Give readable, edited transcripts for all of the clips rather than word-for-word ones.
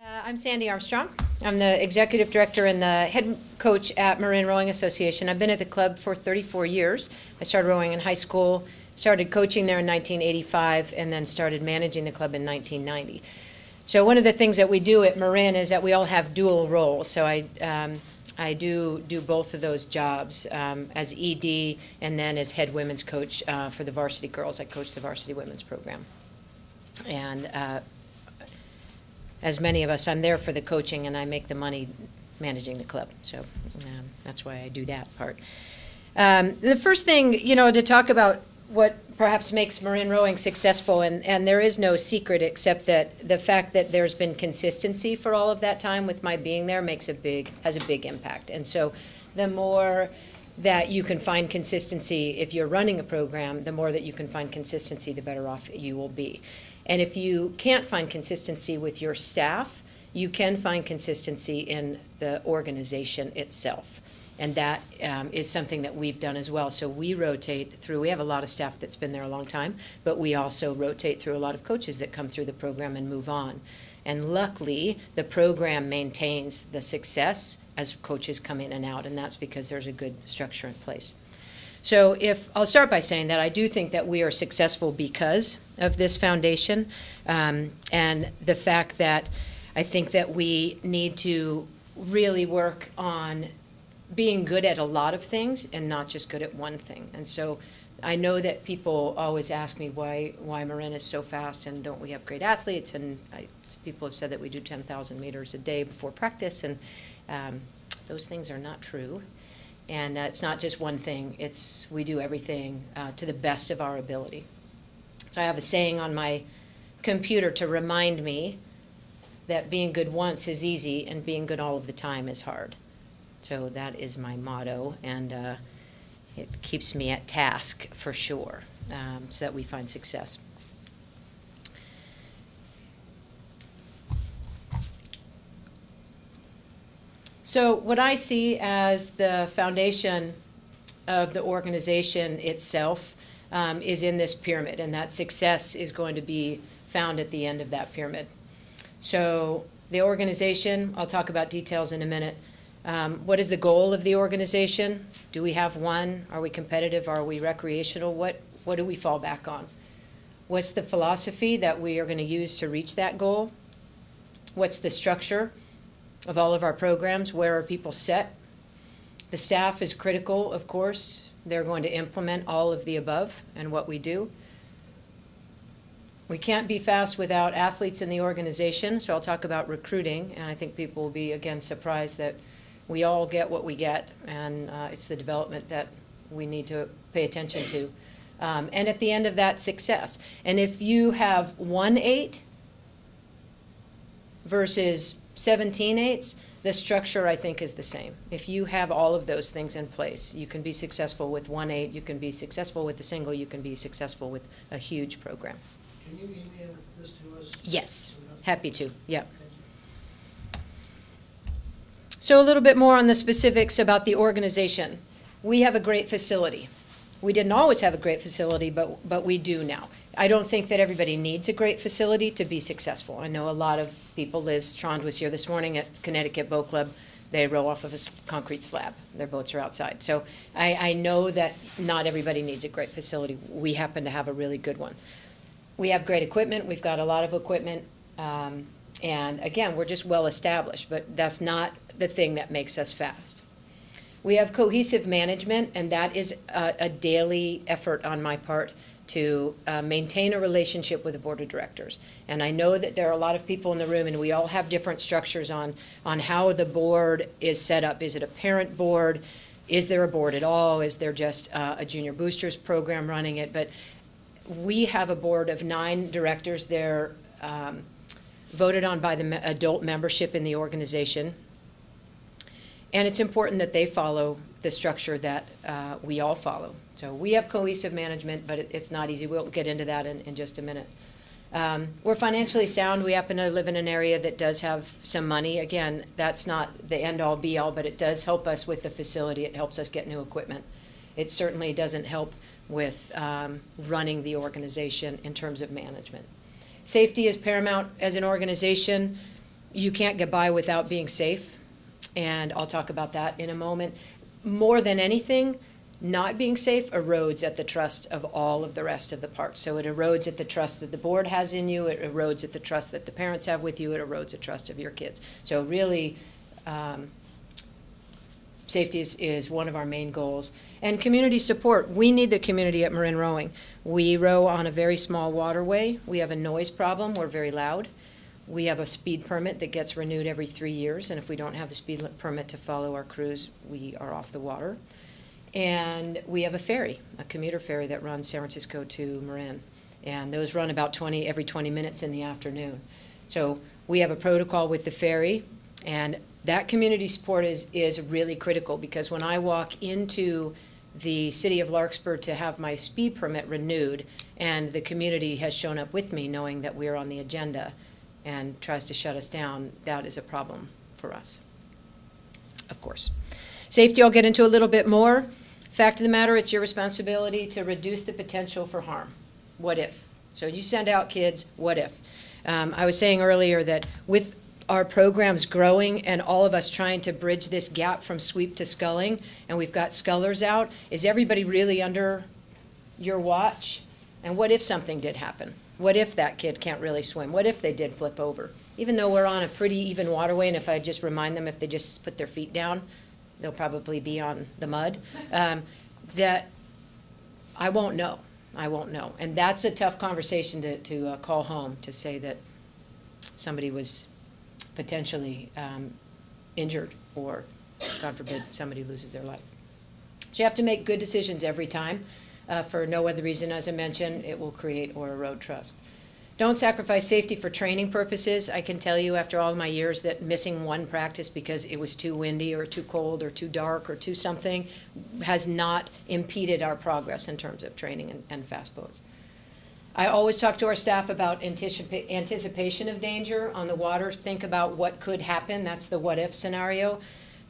I'm Sandy Armstrong. I'm the executive director and the head coach at Marine Rowing Association. I've been at the club for 34 years. I started rowing in high school, started coaching there in 1985, and then started managing the club in 1990. So one of the things that we do at Marin is that we all have dual roles. So I do both of those jobs as ED and then as head women's coach for the varsity girls. I coach the varsity women's program. And as many of us, I'm there for the coaching and I make the money managing the club. So that's why I do that part. The first thing, to talk about what perhaps makes Marin rowing successful, and there is no secret except that the fact that there's been consistency for all of that time with my being there has a big impact. And so the more that you can find consistency if you're running a program, the more that you can find consistency, the better off you will be. And if you can't find consistency with your staff, you can find consistency in the organization itself. And that is something that we've done as well. So we rotate through. We have a lot of staff that's been there a long time, but we also rotate through a lot of coaches that come through the program and move on. And luckily, the program maintains the success as coaches come in and out, and that's because there's a good structure in place. So I'll start by saying that I do think that we are successful because of this foundation, and the fact that I think that we need to really work on being good at a lot of things and not just good at one thing. And so I know that people always ask me why Marin is so fast and don't we have great athletes, and people have said that we do 10,000 meters a day before practice, and those things are not true. And it's not just one thing, we do everything to the best of our ability. So I have a saying on my computer to remind me that being good once is easy and being good all of the time is hard. So that is my motto, and it keeps me at task for sure, so that we find success. So what I see as the foundation of the organization itself is in this pyramid, and that success is going to be found at the end of that pyramid. So the organization, I'll talk about details in a minute. What is the goal of the organization? Do we have one? Are we competitive? Are we recreational? What do we fall back on? What's the philosophy that we are going to use to reach that goal? What's the structure of all of our programs? Where are people set? The staff is critical, of course. They're going to implement all of the above and what we do. We can't be fast without athletes in the organization, so I'll talk about recruiting, and I think people will be, again, surprised that we all get what we get, and it's the development that we need to pay attention to. And at the end of that, success. And if you have 1 8 versus 17 8s, the structure, I think, is the same. If you have all of those things in place, you can be successful with 1 8, you can be successful with a single, you can be successful with a huge program. Can you email this to us? Yes, happy to, yeah. So a little bit more on the specifics about the organization. We have a great facility. We didn't always have a great facility, but we do now. I don't think that everybody needs a great facility to be successful. I know a lot of people. Liz Trond was here this morning at Connecticut Boat Club. They row off of a concrete slab. Their boats are outside. So I know that not everybody needs a great facility. We happen to have a really good one. We have great equipment. We've got a lot of equipment. And again, we're just well established, but that's not the thing that makes us fast. We have cohesive management, and that is a daily effort on my part to maintain a relationship with the board of directors. And I know that there are a lot of people in the room, and we all have different structures on how the board is set up. Is it a parent board? Is there a board at all? Is there just a junior boosters program running it? But we have a board of 9 directors. They're voted on by the adult membership in the organization. And it's important that they follow the structure that we all follow. So we have cohesive management, but it's not easy. We'll get into that in just a minute. We're financially sound. We happen to live in an area that does have some money. Again, that's not the end-all, be-all, but it does help us with the facility. It helps us get new equipment. It certainly doesn't help with running the organization in terms of management. Safety is paramount as an organization. you can't get by without being safe, and I'll talk about that in a moment. More than anything, not being safe erodes at the trust of all of the rest of the parts. So it erodes at the trust that the board has in you, it erodes at the trust that the parents have with you, it erodes the trust of your kids. So really, safety is one of our main goals. And community support. We need the community at Marin Rowing. We row on a very small waterway. We have a noise problem. We're very loud. We have a speed permit that gets renewed every 3 years, and if we don't have the speed permit to follow our crews, we are off the water. And we have a ferry, a commuter ferry that runs San Francisco to Marin. And those run about every 20 minutes in the afternoon. So we have a protocol with the ferry, and that community support is really critical, because when I walk into the city of Larkspur to have my speed permit renewed, and the community has shown up with me knowing that we're on the agenda and tries to shut us down, that is a problem for us, of course. Safety I'll get into a little bit more. Fact of the matter, it's your responsibility to reduce the potential for harm. What if? So you send out kids, what if? I was saying earlier that with our programs growing and all of us trying to bridge this gap from sweep to sculling, and we've got scullers out, is everybody really under your watch? And what if something did happen? What if that kid can't really swim? What if they did flip over? Even though we're on a pretty even waterway, and if I just remind them if they just put their feet down, they'll probably be on the mud, that I won't know. I won't know. And that's a tough conversation to call home, to say that somebody was potentially injured, or, God forbid, somebody loses their life. So you have to make good decisions every time. For no other reason, as I mentioned, it will create or erode trust. Don't sacrifice safety for training purposes. I can tell you after all my years that missing one practice because it was too windy or too cold or too dark or too something has not impeded our progress in terms of training and fast boats. I always talk to our staff about anticipation of danger on the water. Think about what could happen. That's the what if scenario.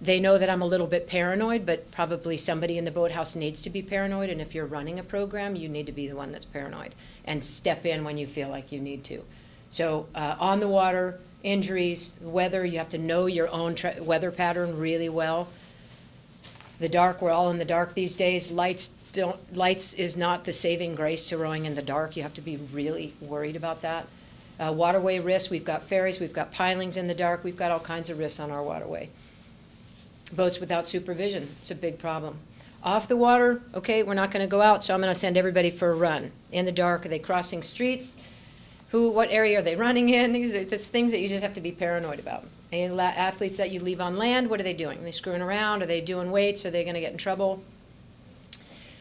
They know that I'm a little bit paranoid, but probably somebody in the boathouse needs to be paranoid, and if you're running a program, you need to be the one that's paranoid and step in when you feel like you need to. So on the water, injuries, weather, you have to know your own weather pattern really well. The dark, we're all in the dark these days. Lights is not the saving grace to rowing in the dark. You have to be really worried about that. Waterway risks, we've got ferries, we've got pilings in the dark, we've got all kinds of risks on our waterway. Boats without supervision, it's a big problem. Off the water, okay, we're not going to go out, so I'm going to send everybody for a run. In the dark, are they crossing streets? What area are they running in? These are things that you just have to be paranoid about. And athletes that you leave on land, what are they doing? Are they screwing around? Are they doing weights? Are they going to get in trouble?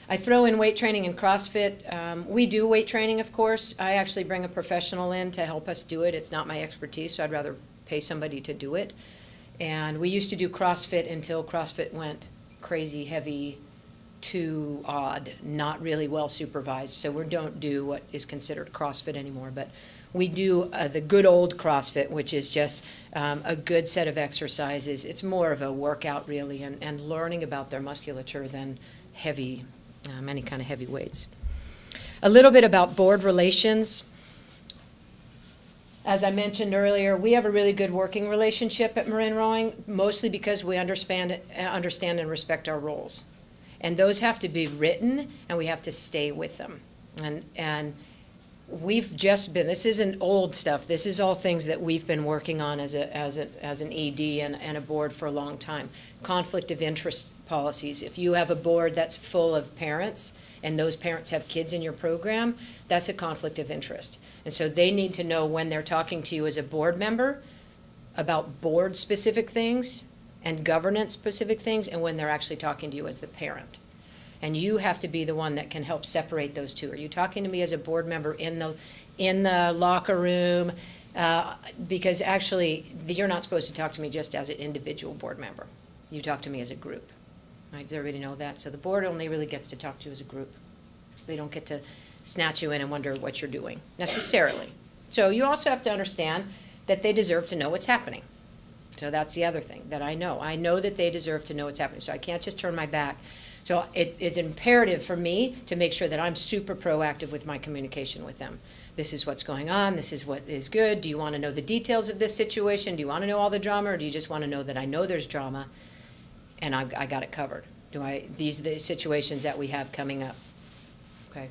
I throw in weight training and CrossFit. We do weight training, of course. I actually bring a professional in to help us do it. It's not my expertise, so I'd rather pay somebody to do it. And we used to do CrossFit until CrossFit went crazy, heavy, too odd, not really well supervised. So we don't do what is considered CrossFit anymore. But we do the good old CrossFit, which is just a good set of exercises. It's more of a workout, really, and learning about their musculature than heavy, any kind of heavy weights. A little bit about board relations. As I mentioned earlier, we have a really good working relationship at Marin Rowing, mostly because we understand and respect our roles. And those have to be written, and we have to stay with them. And we've just been, this isn't old stuff, this is all things that we've been working on as an ED and a board for a long time. Conflict of interest policies. If you have a board that's full of parents, and those parents have kids in your program, that's a conflict of interest. And so they need to know when they're talking to you as a board member about board-specific things and governance-specific things, and when they're actually talking to you as the parent. And you have to be the one that can help separate those two. Are you talking to me as a board member in the locker room? Because actually, you're not supposed to talk to me just as an individual board member. You talk to me as a group. Right? Does everybody know that? So the board only really gets to talk to you as a group. They don't get to snatch you in and wonder what you're doing, necessarily. So you also have to understand that they deserve to know what's happening. So that's the other thing that I know. I know that they deserve to know what's happening. So I can't just turn my back So it is imperative for me to make sure that I'm super proactive with my communication with them. This is what's going on. This is what is good. Do you want to know the details of this situation? Do you want to know all the drama, or do you just want to know that I know there's drama and I got it covered? These are the situations that we have coming up. Okay.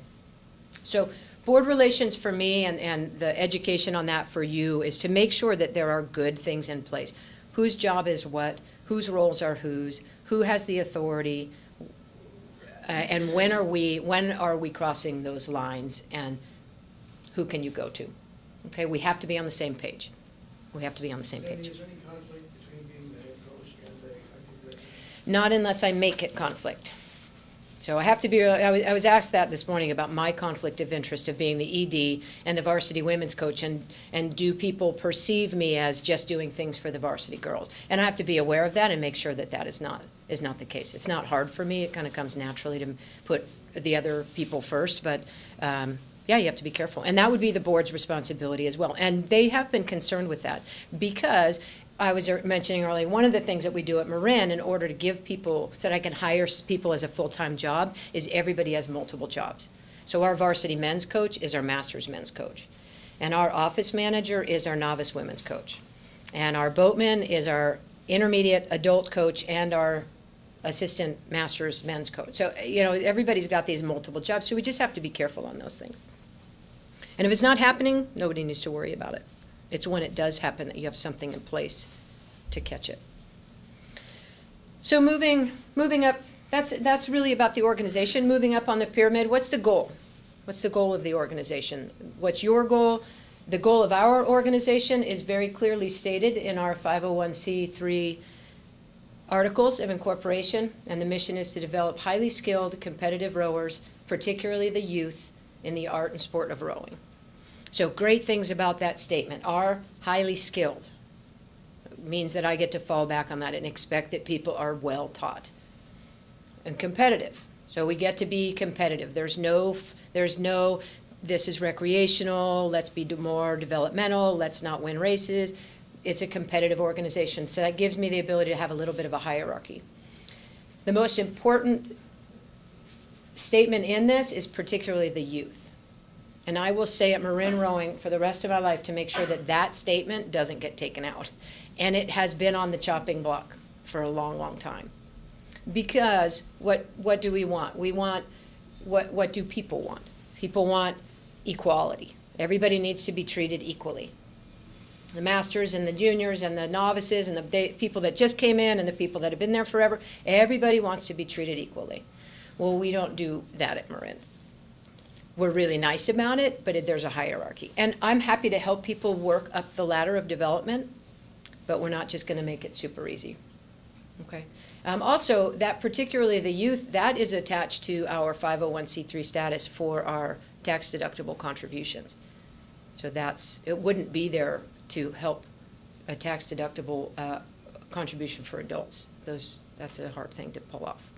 So board relations for me, and the education on that for you, is to make sure that there are good things in place. Whose job is what? Whose roles are whose? Who has the authority? And when are we crossing those lines? And who can you go to? Okay, we have to be on the same page. We have to be on the same page. Is there any conflict between being the head coach and the executive director? Not unless I make it conflict. So I have to be, I was asked that this morning about my conflict of interest of being the ED and the varsity women's coach, and do people perceive me as just doing things for the varsity girls? And I have to be aware of that and make sure that that is not the case. It's not hard for me. It kind of comes naturally to put the other people first, but yeah, you have to be careful. And that would be the board's responsibility as well. And they have been concerned with that, because I was mentioning earlier, one of the things that we do at Marin in order to give people, so that I can hire people as a full-time job, is everybody has multiple jobs. So our varsity men's coach is our master's men's coach. And our office manager is our novice women's coach. And our boatman is our intermediate adult coach and our assistant master's men's coach. So, you know, everybody's got these multiple jobs, so we just have to be careful on those things. And if it's not happening, nobody needs to worry about it. It's when it does happen that you have something in place to catch it. So moving up, that's really about the organization. Moving up on the pyramid, what's the goal? What's the goal of the organization? What's your goal? The goal of our organization is very clearly stated in our 501c3 articles of incorporation, and the mission is to develop highly skilled, competitive rowers, particularly the youth, in the art and sport of rowing. So great things about that statement are highly skilled. It means that I get to fall back on that and expect that people are well taught. And competitive. So we get to be competitive. There's no, this is recreational, let's be more developmental, let's not win races. It's a competitive organization. So that gives me the ability to have a little bit of a hierarchy. The most important statement in this is particularly the youth. And I will say at Marin Rowing for the rest of my life to make sure that that statement doesn't get taken out. And it has been on the chopping block for a long, long time. Because what do we want? We want, what do people want? People want equality. Everybody needs to be treated equally. The masters and the juniors and the novices and the people that just came in and the people that have been there forever, everybody wants to be treated equally. Well, we don't do that at Marin. We're really nice about it, but there's a hierarchy. And I'm happy to help people work up the ladder of development, but we're not just going to make it super easy. Okay. Also, that particularly the youth, that is attached to our 501c3 status for our tax-deductible contributions. So it wouldn't be there to help a tax-deductible contribution for adults. That's a hard thing to pull off.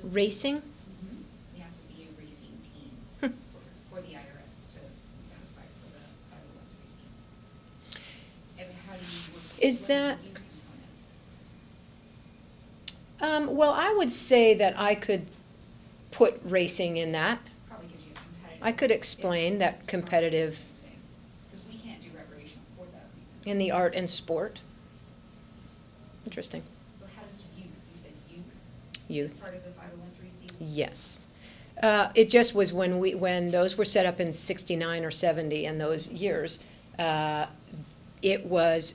Racing? Mm-hmm. You have to be a racing team for the IRS to be satisfied for the 501c. And how do you work? Is that? Well, I would say that I could put racing in that. Probably gives you a competitive. I could explain that competitive. Because we can't do recreational for that reason. In the art and sport. Interesting. Well, how does youth? You said youth. Youth. Part of the 501c. Yes. It just was when those were set up in 69 or 70 in those years, it was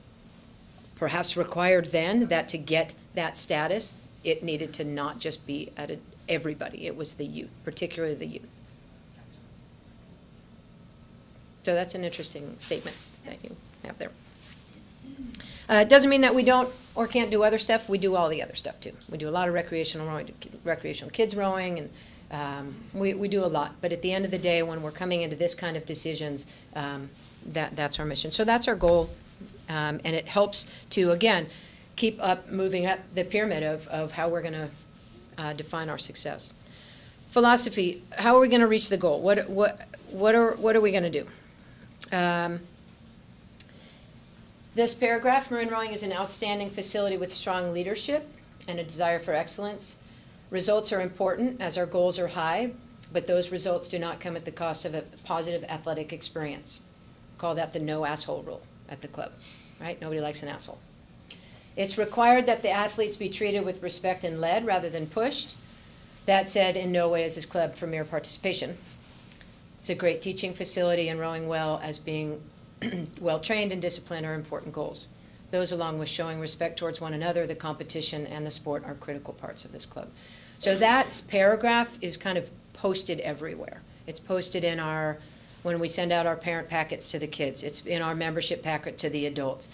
perhaps required then that to get that status, it needed to not just be at everybody. It was the youth, particularly the youth. So that's an interesting statement that you have there. It doesn't mean that we don't or can't do other stuff. We do all the other stuff too. We do a lot of recreational rowing, recreational kids rowing, and we do a lot. But at the end of the day, when we're coming into this kind of decisions, that's our mission. So that's our goal, and it helps to, again, keep moving up the pyramid of how we're going to define our success. Philosophy, how are we going to reach the goal? what are we going to do? This paragraph, Marin Rowing is an outstanding facility with strong leadership and a desire for excellence. Results are important as our goals are high, but those results do not come at the cost of a positive athletic experience. Call that the no asshole rule at the club, right? Nobody likes an asshole. It's required that the athletes be treated with respect and led rather than pushed. That said, in no way is this club for mere participation. It's a great teaching facility, and rowing well as being well-trained and disciplined are important goals. Those, along with showing respect towards one another, the competition, and the sport are critical parts of this club. So that paragraph is kind of posted everywhere. It's posted in our, when we send out our parent packets to the kids. It's in our membership packet to the adults.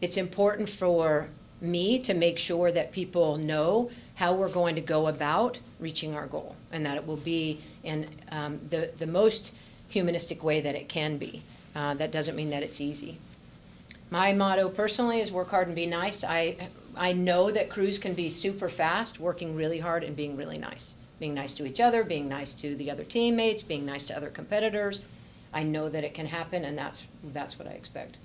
It's important for me to make sure that people know how we're going to go about reaching our goal, and that it will be in the most humanistic way that it can be. That doesn't mean that it's easy. My motto personally is work hard and be nice. I know that crews can be super fast, working really hard and being really nice. Being nice to each other, being nice to the other teammates, being nice to other competitors. I know that it can happen, and that's what I expect.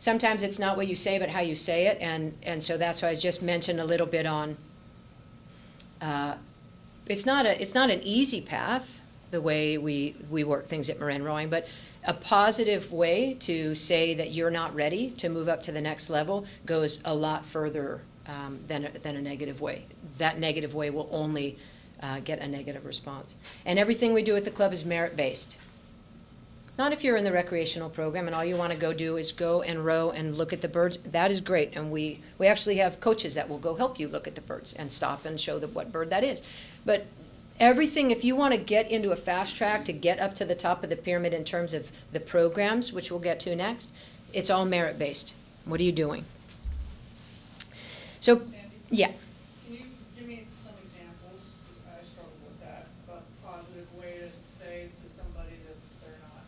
Sometimes it's not what you say, but how you say it, and so that's why I just mentioned a little bit on. It's not an easy path, the way we work things at Marin Rowing, but a positive way to say that you're not ready to move up to the next level goes a lot further than a negative way. That negative way will only get a negative response. And everything we do at the club is merit-based. Not if you're in the recreational program and all you want to go do is go and row and look at the birds. That is great, and we actually have coaches that will go help you look at the birds and stop and show them what bird that is. But everything, if you want to get into a fast track to get up to the top of the pyramid in terms of the programs, which we'll get to next, it's all merit-based. What are you doing? So, Sandy, yeah. can you give me some examples, because I struggle with that, but positive way to say to somebody that they're not,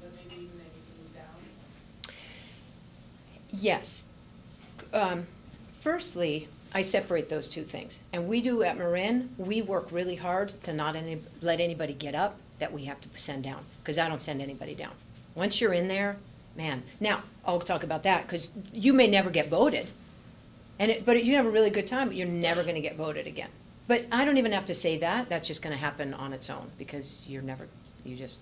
that maybe even they need to move down? Yes. Firstly, I separate those two things. And we do at Marin, we work really hard to not let anybody get up that we have to send down, because I don't send anybody down. Once you're in there, man. Now, I'll talk about that, because you may never get voted. But you have a really good time, but you're never going to get voted again. But I don't even have to say that. That's just going to happen on its own, because you just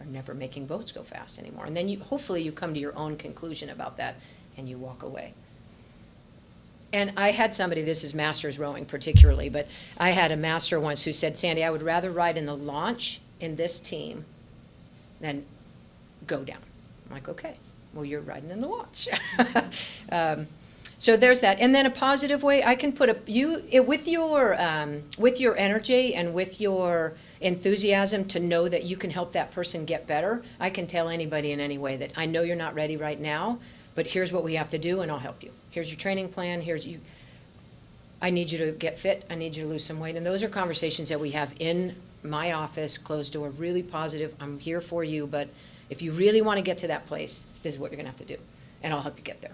are never making votes go fast anymore. And then hopefully you come to your own conclusion about that and you walk away. And I had somebody, this is masters rowing particularly, but I had a master once who said, Sandy, I would rather ride in the launch in this team than go down. I'm like, okay, well, you're riding in the launch. So there's that. And then a positive way, I can put with your energy and with your enthusiasm to know that you can help that person get better. I can tell anybody in any way that I know you're not ready right now, but here's what we have to do and I'll help you. Here's your training plan. I need you to get fit. I need you to lose some weight. And those are conversations that we have in my office, closed door, really positive. I'm here for you, but if you really want to get to that place, this is what you're going to have to do, and I'll help you get there.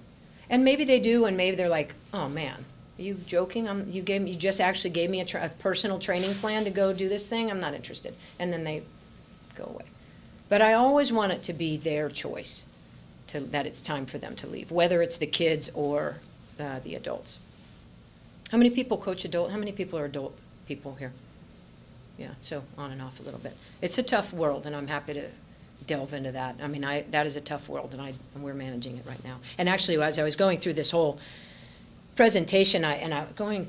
And maybe they do, and maybe they're like, oh man, are you joking? You just actually gave me a personal training plan to go do this thing? I'm not interested. And then they go away. But I always want it to be their choice, that it's time for them to leave, whether it's the kids or the adults. How many people coach adult? How many people are adult people here? Yeah, so on and off a little bit. It's a tough world, and I'm happy to delve into that. I mean, that is a tough world, and we're managing it right now. And actually, as I was going through this whole presentation, going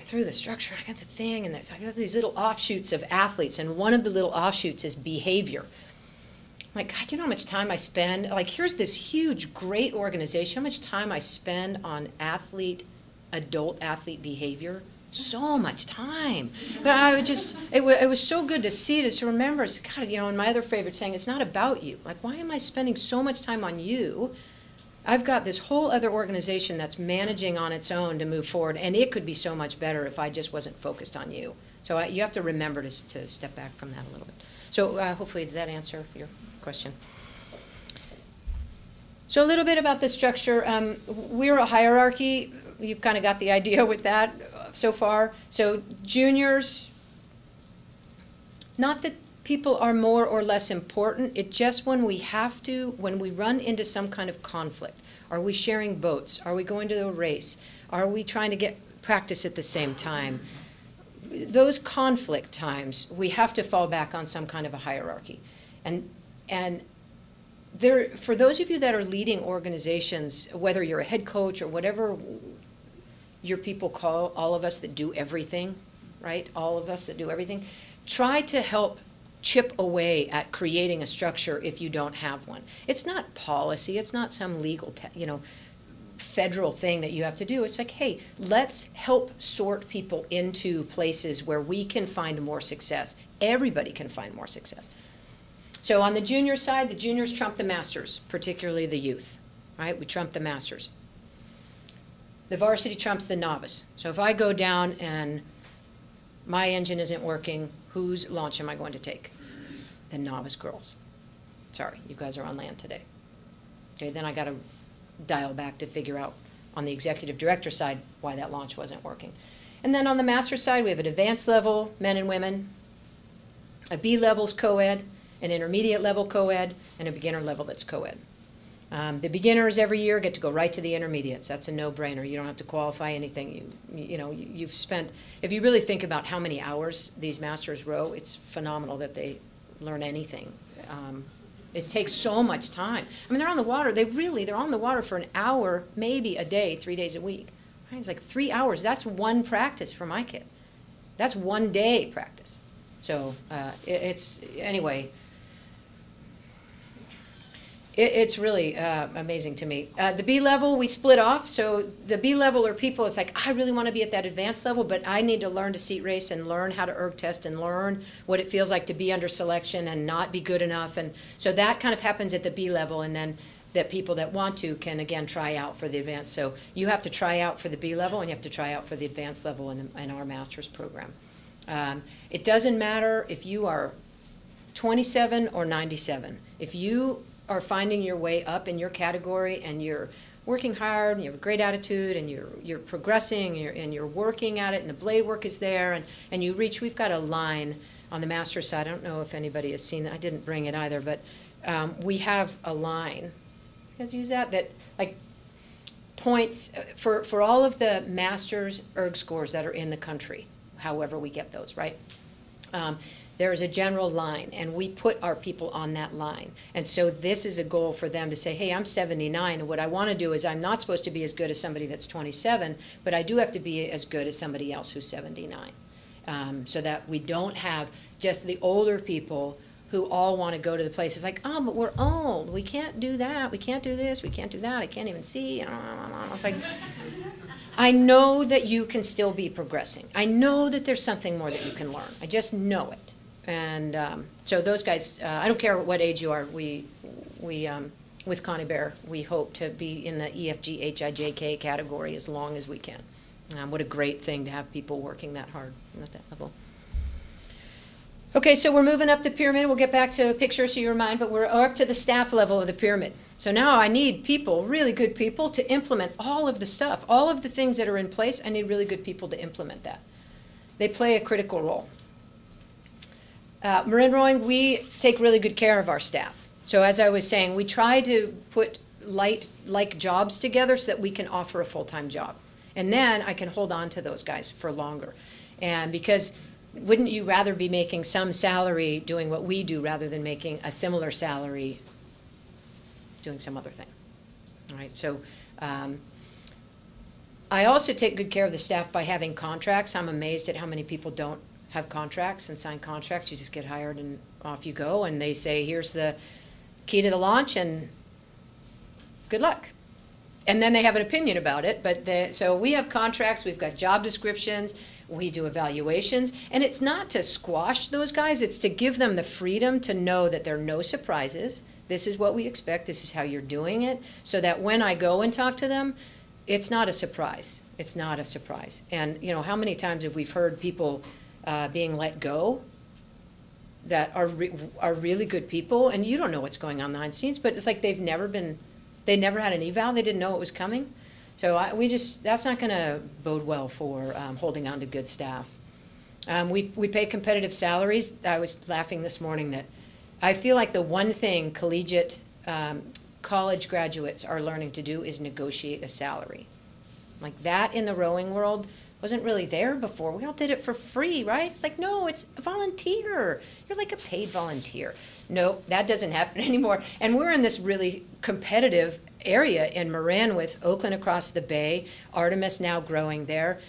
through the structure, I got the thing, and I got these little offshoots of athletes, and one of the little offshoots is behavior. I'm like, God, you know how much time I spend? Like, here's this huge, great organization. How much time I spend on adult athlete behavior? So much time. But it was so good to see it, to remember. God, and my other favorite saying, it's not about you. Like, why am I spending so much time on you? I've got this whole other organization that's managing on its own to move forward, and it could be so much better if I just wasn't focused on you. So you have to remember to step back from that a little bit. So hopefully, did that answer your question? So a little bit about the structure. We're a hierarchy. You've kind of got the idea with that so far. So juniors, Not that people are more or less important. It's just when we have to, when we run into some kind of conflict. Are we sharing boats? Are we going to a race? Are we trying to get practice at the same time? Those conflict times, we have to fall back on some kind of a hierarchy. And there, for those of you that are leading organizations, whether you're a head coach or whatever your people call all of us that do everything, right? All of us that do everything, try to help chip away at creating a structure if you don't have one. It's not policy. It's not some legal, federal thing that you have to do. It's like, hey, let's help sort people into places where we can find more success. Everybody can find more success. So on the junior side, the juniors trump the masters, particularly the youth, right? We trump the masters. The varsity trumps the novice. So if I go down and my engine isn't working, whose launch am I going to take? The novice girls. Sorry, you guys are on land today. Okay, then I got to dial back to figure out on the executive director side why that launch wasn't working. And then on the master side, we have an advanced level, men and women, a B level's co-ed, an intermediate level co-ed, and a beginner level that's co-ed. The beginners every year get to go right to the intermediates. That's a no-brainer. You don't have to qualify anything. You've spent, if you really think about how many hours these masters row, it's phenomenal that they learn anything. It takes so much time. I mean, they're on the water. They're on the water for an hour, maybe a day, 3 days a week. Right? It's like 3 hours. That's one practice for my kids. That's 1 day practice. So anyway, it's really amazing to me. The B level, we split off. So the B level are people, it's like, I really want to be at that advanced level, but I need to learn to seat race and learn how to erg test and learn what it feels like to be under selection and not be good enough. And so that kind of happens at the B level, and then that people that want to can, again, try out for the advanced. So you have to try out for the B level, and you have to try out for the advanced level in our master's program. It doesn't matter if you are 27 or 97. If you are finding your way up in your category and you're working hard and you have a great attitude and you're progressing and you're working at it and the blade work is there and you reach, we've got a line on the master side. I don't know if anybody has seen that. I didn't bring it either, but we have a line. You guys use that? That like points for all of the master's erg scores that are in the country, however we get those, right? There is a general line, and we put our people on that line. And so this is a goal for them to say, hey, I'm 79, and what I want to do is I'm not supposed to be as good as somebody that's 27, but I do have to be as good as somebody else who's 79. So that we don't have just the older people who all want to go to the places like, oh, but we're old. We can't do that. We can't do this. We can't do that. I can't even see. It's like, I know that you can still be progressing. I know that there's something more that you can learn. I just know it. And so those guys, I don't care what age you are, we with Connie Bear, we hope to be in the EFG HIJK category as long as we can. What a great thing to have people working that hard at that level. Okay, so we're moving up the pyramid. We'll get back to a picture so you remind, but we're up to the staff level of the pyramid. So now I need people, really good people, to implement all of the stuff. All of the things that are in place, I need really good people to implement that. They play a critical role. Marin Rowing, we take really good care of our staff. So as I was saying, we try to put like jobs together so that we can offer a full-time job. And then I can hold on to those guys for longer. And because wouldn't you rather be making some salary doing what we do rather than making a similar salary doing some other thing? All right, so I also take good care of the staff by having contracts. I'm amazed at how many people don't have contracts and sign contracts. You just get hired and off you go, and they say, here's the key to the launch and good luck. And then they have an opinion about it, but so we have contracts, we've got job descriptions, we do evaluations, and it's not to squash those guys, it's to give them the freedom to know that there are no surprises. This is what we expect, this is how you're doing it, so that when I go and talk to them, it's not a surprise. It's not a surprise. And you know, how many times have we heard people being let go that are really good people, and you don't know what's going on behind the scenes, but it's like they never had an eval, they didn't know it was coming. So that's not going to bode well for holding on to good staff. We pay competitive salaries. I was laughing this morning that I feel like the one thing collegiate college graduates are learning to do is negotiate a salary. Like that in the rowing world wasn't really there before. We all did it for free, right? It's like, no, it's a volunteer. You're like a paid volunteer. No, that doesn't happen anymore. And we're in this really competitive area in Marin with Oakland across the bay, Artemis now growing there.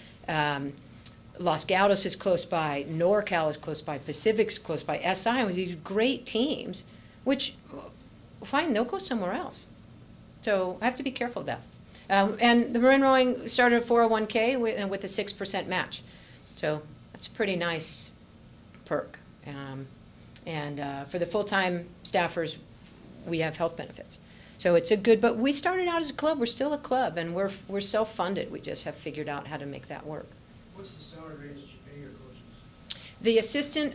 Los Gatos is close by, NorCal is close by, Pacific's close by, SI was these great teams, which, fine, they'll go somewhere else. So I have to be careful of that. And the Marin Rowing started a 401k with a 6% match. So that's a pretty nice perk. For the full-time staffers, we have health benefits. So it's a good, but we started out as a club. We're still a club, and we're self-funded. We just have figured out how to make that work. What's the salary range that you pay your coaches? The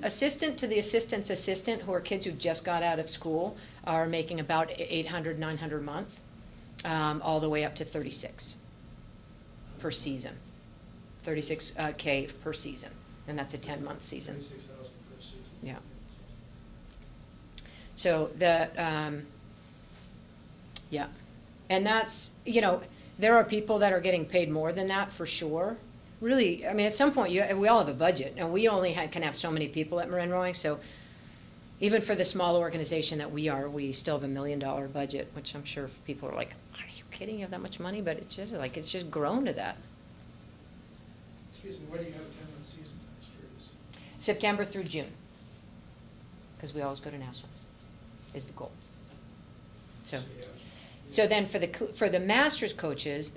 assistant to the assistant's assistant, who are kids who just got out of school, are making about $800, $900 a month, all the way up to 36 per season, 36K per season, and that's a 10-month season. 36,000 per season. Yeah. So yeah, and that's, there are people that are getting paid more than that for sure. Really, I mean, at some point, we all have a budget, and we only can have so many people at Marin Rowing, so even for the small organization that we are, we still have $1 million budget, which I'm sure people are like, are you kidding? You have that much money? But it's just grown to that. Excuse me, what do you have a 10-month season? I'm just curious. September through June, because we always go to nationals, is the goal. So then for the masters coaches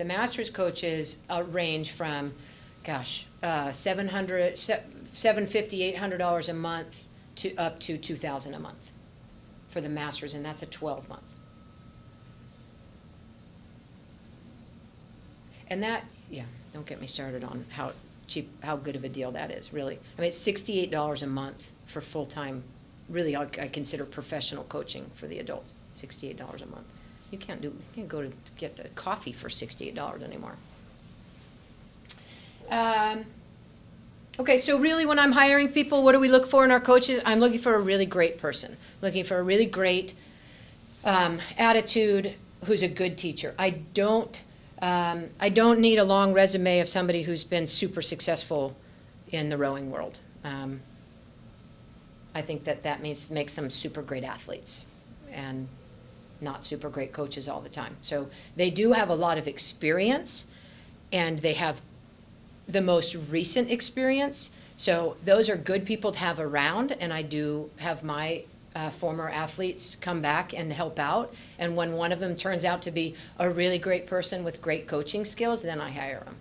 range from, $750, $800 a month to up to $2,000 a month for the masters, and that's a 12-month. And that, don't get me started on how good of a deal that is, really. I mean, it's $68 a month for full-time, really, I consider professional coaching for the adults, $68 a month. You can't go to get a coffee for $68 anymore. Okay, so really when I'm hiring people, what do we look for in our coaches? I'm looking for a really great person, looking for a really great attitude, who's a good teacher. I don't need a long resume of somebody who's been super successful in the rowing world. I think that makes them super great athletes and not super great coaches all the time. So they do have a lot of experience, and they have the most recent experience. So those are good people to have around, and I do have my former athletes come back and help out. And when one of them turns out to be a really great person with great coaching skills, then I hire them.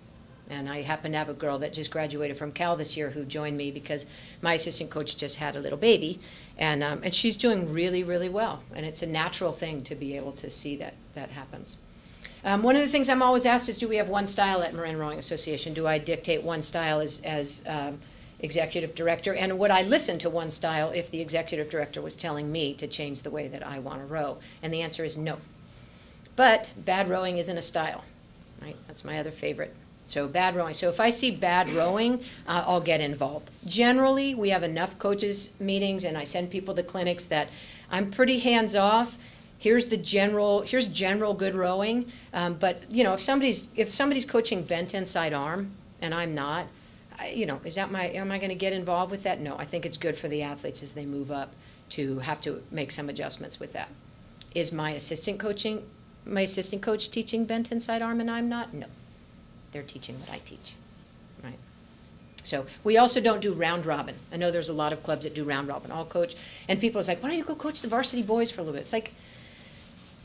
And I happen to have a girl that just graduated from Cal this year who joined me because my assistant coach just had a little baby, and she's doing really, really well. And it's a natural thing to be able to see that happens. One of the things I'm always asked is, do we have one style at Marin Rowing Association? Do I dictate one style as executive director? And would I listen to one style if the executive director was telling me to change the way that I want to row? And the answer is no. But bad rowing isn't a style, right? That's my other favorite. So bad rowing. So if I see bad rowing, I'll get involved. Generally, we have enough coaches meetings, and I send people to clinics that I'm pretty hands-off. Here's general good rowing. But if somebody's coaching bent inside arm and I'm not, am I going to get involved with that? No, I think it's good for the athletes as they move up to have to make some adjustments with that. Is my assistant coach teaching bent inside arm and I'm not? No. They're teaching what I teach, right? So we also don't do round robin. I know there's a lot of clubs that do round robin. I'll coach, and people are like, why don't you go coach the varsity boys for a little bit? It's like,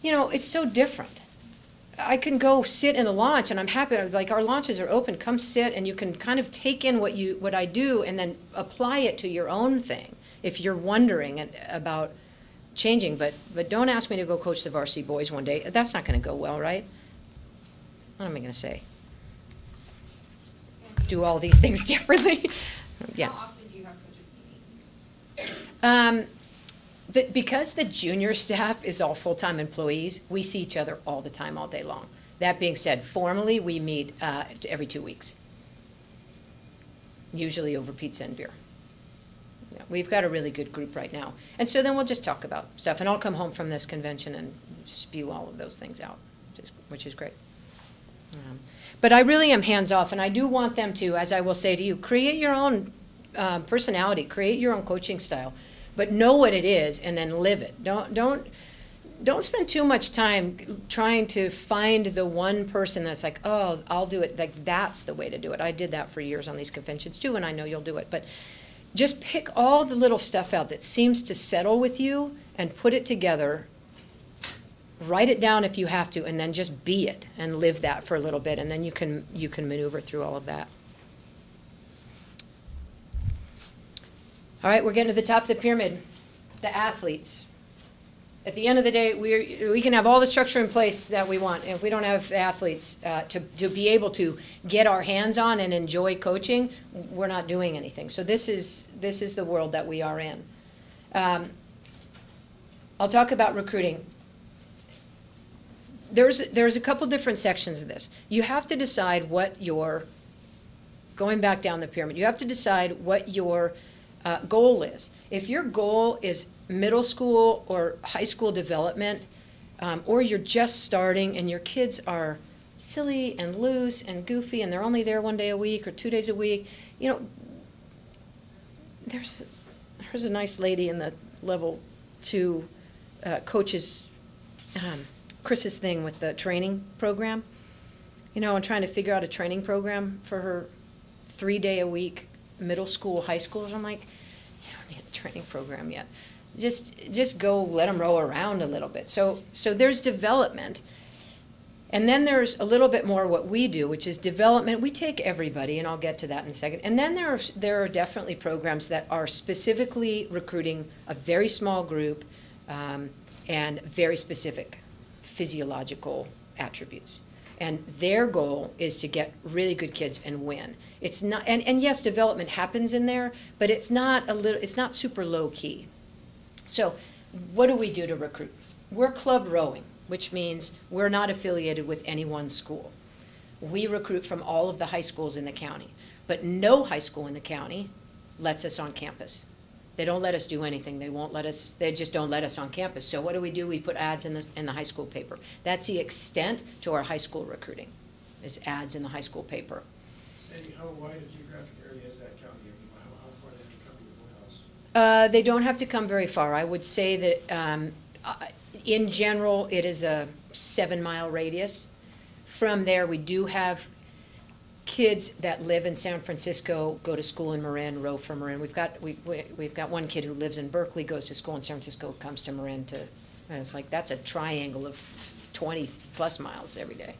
it's so different. I can go sit in the launch, and I'm happy. Like, our launches are open. Come sit, and you can kind of take in what I do, and then apply it to your own thing if you're wondering about changing. But don't ask me to go coach the varsity boys one day. That's not going to go well, right? What am I going to say? Do all these things differently? Yeah. How often do you have coaches meetings? Because the junior staff is all full-time employees, we see each other all the time, all day long. That being said, formally, we meet every 2 weeks. usually over pizza and beer. Yeah, we've got a really good group right now. And so then we'll just talk about stuff. And I'll come home from this convention and spew all of those things out, which is great. But I really am hands-off, and I do want them to, as I will say to you, create your own personality, create your own coaching style, but know what it is and then live it. Don't spend too much time trying to find the one person that's like, oh, I'll do it. Like, that's the way to do it. I did that for years on these conventions too, and I know you'll do it. But just pick all the little stuff out that seems to settle with you and put it together. Write it down if you have to, and then just be it and live that for a little bit, and then you can maneuver through all of that. All right, we're getting to the top of the pyramid, the athletes. At the end of the day, we can have all the structure in place that we want. And if we don't have the athletes to be able to get our hands on and enjoy coaching, we're not doing anything. So this is the world that we are in. I'll talk about recruiting. There's a couple different sections of this. You have to decide what your, going back down the pyramid, you have to decide what your goal is. If your goal is middle school or high school development, or you're just starting and your kids are silly and loose and goofy and they're only there 1 day a week or 2 days a week, you know, there's a nice lady in the level 2 coaches Chris's thing with the training program, you know, and trying to figure out a training program for her 3 day a week middle school, high schoolers. I'm like, you don't need a training program yet. Just go let them row around a little bit. So there's development. And then there's a little bit more what we do, which is development. We take everybody, and I'll get to that in a second. And then there are definitely programs that are specifically recruiting a very small group and very specific physiological attributes. And their goal is to get really good kids and win. It's not, and yes, development happens in there, but it's not super low key. So what do we do to recruit? We're club rowing, which means we're not affiliated with any one school. We recruit from all of the high schools in the county, but no high school in the county lets us on campus. They don't let us do anything. They just don't let us on campus. So what do? We put ads in the high school paper. That's the extent to our high school recruiting, is ads in the high school paper. Sandy, how wide a geographic area is that county? How far do they have to come to your house? They don't have to come very far. I would say that in general, it is a 7-mile radius. From there, we do have kids that live in San Francisco go to school in Marin, row from Marin. We've got one kid who lives in Berkeley, goes to school in San Francisco, comes to Marin to. And it's like that's a triangle of 20 plus miles every day.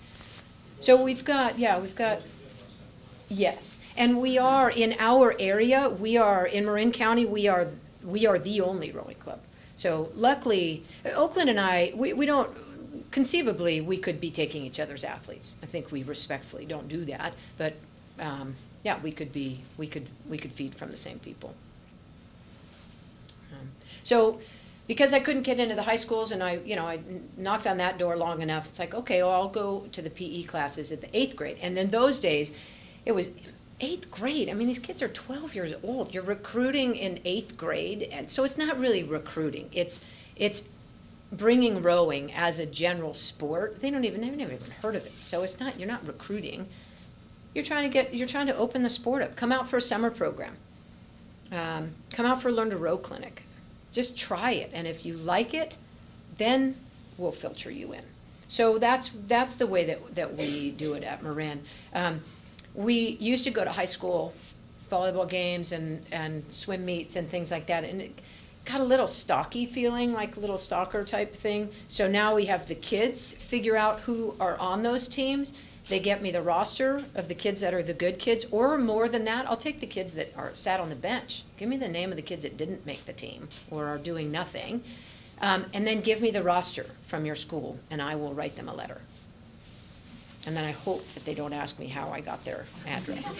So we've got yes, and we are in our area. We are in Marin County. We are the only rowing club. So luckily, Oakland and I, we don't. Conceivably, we could be taking each other's athletes. I think we respectfully don't do that, but yeah, we could feed from the same people. So, because I couldn't get into the high schools, and I knocked on that door long enough. It's like, okay, well, I'll go to the PE classes at the 8th grade, and then those days, it was 8th grade. I mean, these kids are 12 years old. You're recruiting in 8th grade, and so it's not really recruiting. It's bringing rowing as a general sport. They've never even heard of it. So you're not recruiting. You're trying to open the sport up. Come out for a summer program. Come out for a Learn to Row clinic. Just try it. And if you like it, then we'll filter you in. So that's the way that we do it at Marin. We used to go to high school volleyball games and swim meets and things like that. And it got a little stocky feeling, like a little stalker type thing. So now we have the kids figure out who are on those teams. They get me the roster of the kids that are the good kids, or more than that, I'll take the kids that are sat on the bench. Give me the name of the kids that didn't make the team or are doing nothing, and then give me the roster from your school, and I will write them a letter. And then I hope that they don't ask me how I got their address.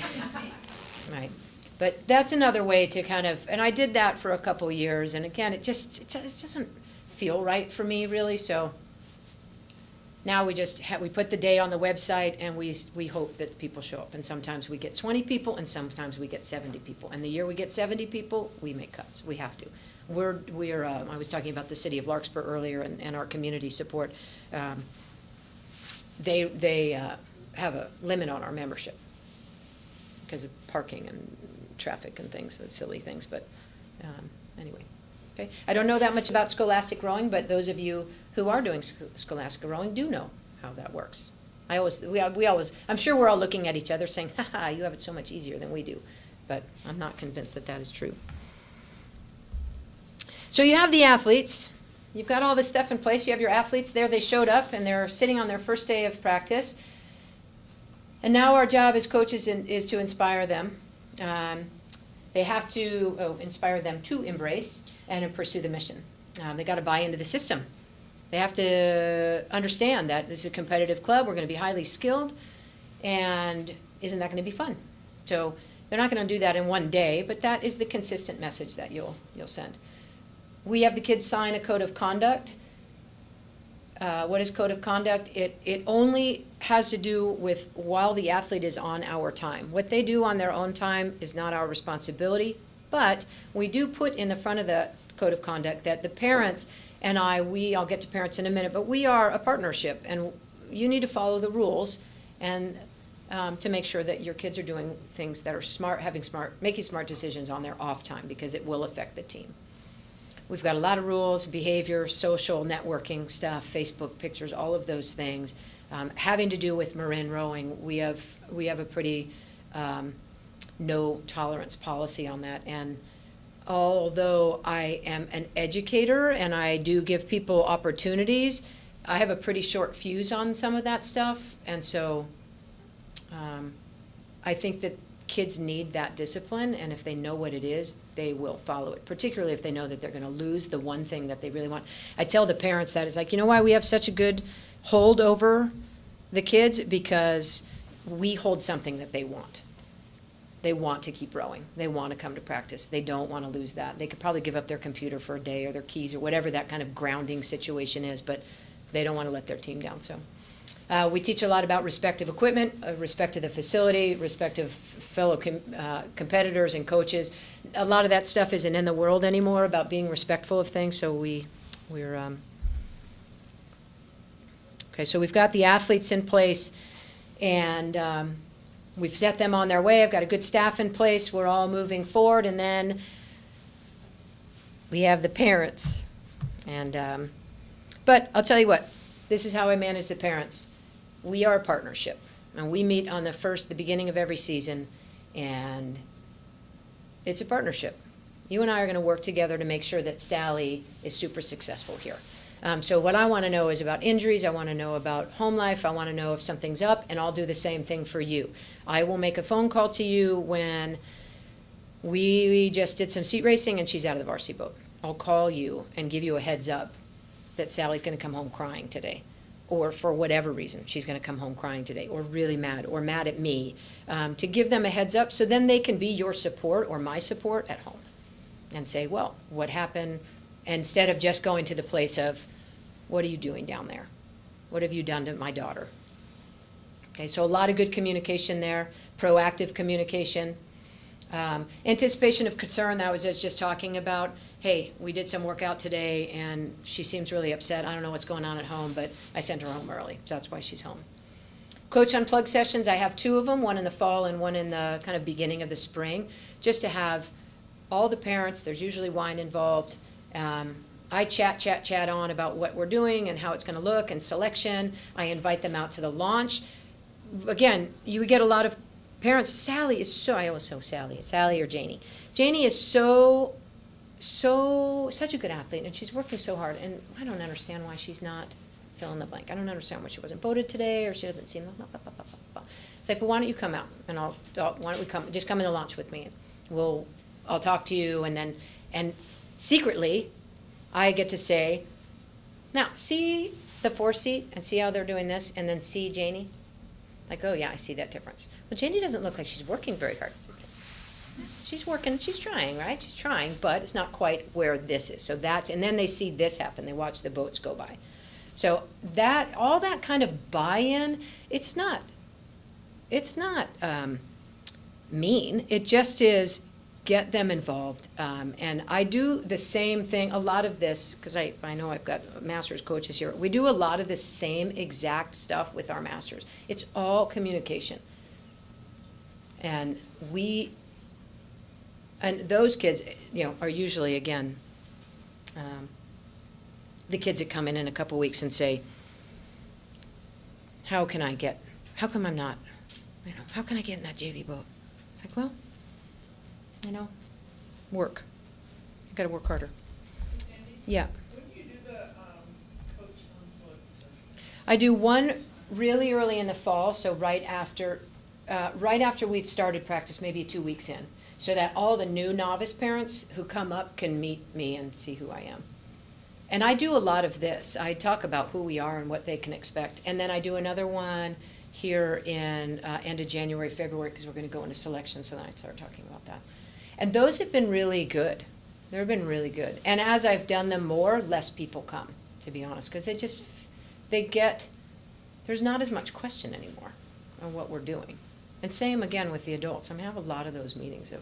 Right. But that's another way to kind of, and I did that for a couple years, and again, it just doesn't feel right for me, really, so Now we just we put the day on the website, and we hope that people show up. And sometimes we get 20 people, and sometimes we get 70 people. And the year we get 70 people, we make cuts. We have to. We're I was talking about the city of Larkspur earlier, and our community support. They have a limit on our membership because of parking and traffic and things, the silly things. But anyway, okay. I don't know that much about scholastic rowing, but those of you who are doing scholastic rowing do know how that works. We always, I'm sure we're all looking at each other saying, "Ha ha, you have it so much easier than we do," but I'm not convinced that that is true. So you have the athletes. You've got all this stuff in place. You have your athletes there. They showed up, and they're sitting on their first day of practice. And now our job as coaches is to inspire them. They have to inspire them to embrace and pursue the mission. They got to buy into the system. They have to understand that this is a competitive club. We're going to be highly skilled, and isn't that going to be fun? So they're not going to do that in one day, but that is the consistent message that you'll send. We have the kids sign a code of conduct. What is code of conduct? It only has to do with while the athlete is on our time. What they do on their own time is not our responsibility, but we do put in the front of the code of conduct that the parents and I'll get to parents in a minute, but we are a partnership, and you need to follow the rules and to make sure that your kids are doing things that are smart, making smart decisions on their off time, because it will affect the team. We've got a lot of rules, behavior, social, networking stuff, Facebook pictures, all of those things. Having to do with Marin rowing, we have a pretty no tolerance policy on that. And although I am an educator and I do give people opportunities, I have a pretty short fuse on some of that stuff. And so I think that kids need that discipline, and if they know what it is, they will follow it, particularly if they know that they're going to lose the one thing that they really want. I tell the parents that, it's like, you know why we have such a good hold over the kids? Because we hold something that they want. They want to keep rowing. They want to come to practice. They don't want to lose that. They could probably give up their computer for a day or their keys or whatever that kind of grounding situation is, but they don't want to let their team down. So we teach a lot about respect of equipment, respect to the facility, respect of fellow competitors and coaches. A lot of that stuff isn't in the world anymore about being respectful of things, so we're okay, so we've got the athletes in place, and we've set them on their way. I've got a good staff in place. We're all moving forward, and then we have the parents. And but I'll tell you what, this is how I manage the parents. We are a partnership, and we meet on the beginning of every season, and it's a partnership. You and I are going to work together to make sure that Sally is super successful here. So what I want to know is about injuries. I want to know about home life. I want to know if something's up, and I'll do the same thing for you. I will make a phone call to you when we just did some seat racing and she's out of the varsity boat. I'll call you and give you a heads up that Sally's going to come home crying today, or for whatever reason she's going to come home crying today, or really mad, or mad at me, to give them a heads up so then they can be your support or my support at home and say, well, what happened? Instead of just going to the place of, what are you doing down there? What have you done to my daughter? Okay, so a lot of good communication there, proactive communication. Anticipation of concern, that was just talking about, hey, we did some workout today and she seems really upset. I don't know what's going on at home, but I sent her home early, so that's why she's home. Coach Unplugged sessions, I have 2 of them, one in the fall and one in the kind of beginning of the spring, just to have all the parents. There's usually wine involved. I chat on about what we're doing and how it's going to look and selection. I invite them out to the launch. Again, you get a lot of parents. Sally is so, I always say Sally, it's Sally or Janie. Janie is such a good athlete, and she's working so hard, and I don't understand why she's not fill in the blank. I don't understand why she wasn't voted today, or she doesn't seem, it's like, well, why don't you come out, and why don't we come, just come in the launch with me, and I'll talk to you, and secretly, I get to say, now, see the 4 seat, and see how they're doing this, and then see Janie. Like, oh yeah, I see that difference. Well, Janie doesn't look like she's working very hard. She's working, she's trying, right? She's trying, but it's not quite where this is. So and then they see this happen. They watch the boats go by. So that, all that kind of buy-in, it's not mean. It just is get them involved. And I do the same thing, a lot of this, because I know I've got master's coaches here. We do a lot of the same exact stuff with our masters. It's all communication. And those kids, are usually, again, the kids that come in a couple weeks and say, how come I'm not, how can I get in that JV boat? It's like, well, work. You got to work harder. Sandy? Yeah. When do you do the coach unplugged session? I do one really early in the fall, so right after we've started practice, maybe 2 weeks in, so that all the new novice parents who come up can meet me and see who I am. And I do a lot of this. I talk about who we are and what they can expect. And then I do another one here in end of January, February, because we're going to go into selection, so then I start talking about that. And those have been really good. They've been really good. And as I've done them more, less people come, to be honest, because there's not as much question anymore on what we're doing. And same again with the adults. I have a lot of those meetings of,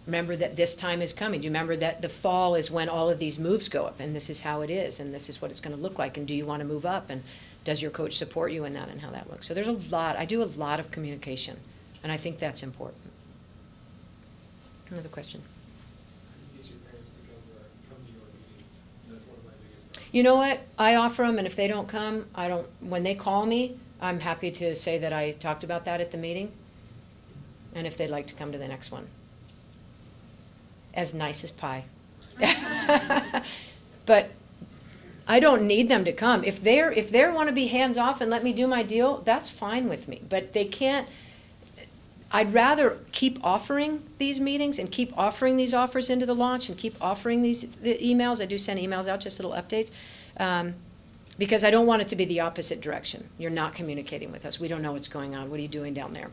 remember that this time is coming. Do you remember that the fall is when all of these moves go up, and this is how it is, and this is what it's going to look like, and do you want to move up, and does your coach support you in that, and how that looks? So there's a lot. I do a lot of communication, and I think that's important. Another question. Get your parents to come to your meetings. That's one of my biggest problems. You know what? I offer them, and if they don't come, when they call me, I'm happy to say that I talked about that at the meeting, and if they'd like to come to the next one. As nice as pie. But I don't need them to come. If they want to be hands off and let me do my deal, that's fine with me. But they can't. I'd rather keep offering these meetings and keep offering these offers into the launch and keep offering the emails. I do send emails out, just little updates, because I don't want it to be the opposite direction. You're not communicating with us. We don't know what's going on. What are you doing down there?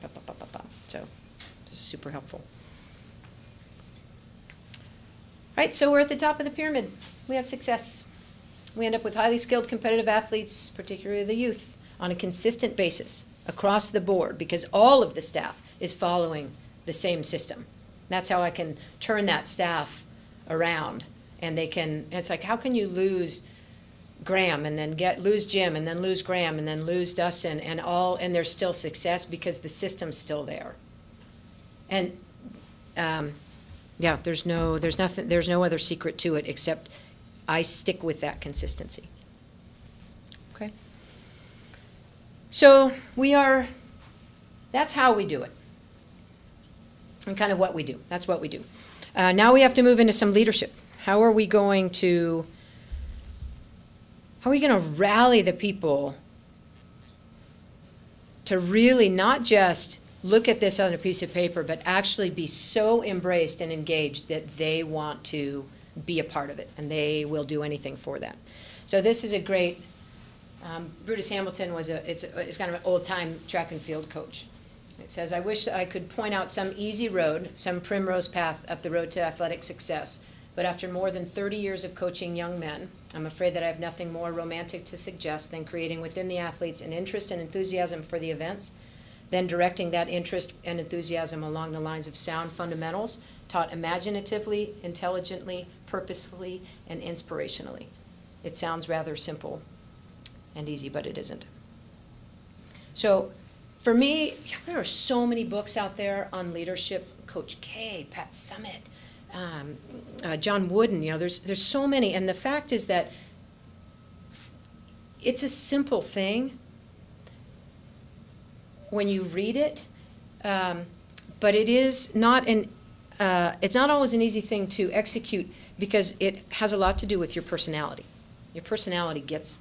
So this is super helpful. Right, so we're at the top of the pyramid. We have success. We end up with highly skilled competitive athletes, particularly the youth, on a consistent basis across the board, because all of the staff is following the same system. That's how I can turn that staff around. And it's like, how can you lose Graham and then lose Jim and then lose Graham and then lose Dustin and there's still success because the system's still there. And yeah, there's no other secret to it except I stick with that consistency. Okay? So that's how we do it. And kind of what we do. That's what we do. Now we have to move into some leadership. How are we going to rally the people to really not just look at this on a piece of paper, but actually be so embraced and engaged that they want to be a part of it, and they will do anything for that. So this is a great, Brutus Hamilton it's kind of an old-time track and field coach. It says, I wish I could point out some easy road, some primrose path up the road to athletic success, but after more than 30 years of coaching young men, I'm afraid that I have nothing more romantic to suggest than creating within the athletes an interest and enthusiasm for the events, then directing that interest and enthusiasm along the lines of sound fundamentals, taught imaginatively, intelligently, purposefully, and inspirationally. It sounds rather simple and easy, but it isn't. So for me, there are so many books out there on leadership. Coach K, Pat Summitt, John Wooden, there's so many. And the fact is that it's a simple thing when you read it, but it is not it's not always an easy thing to execute because it has a lot to do with your personality.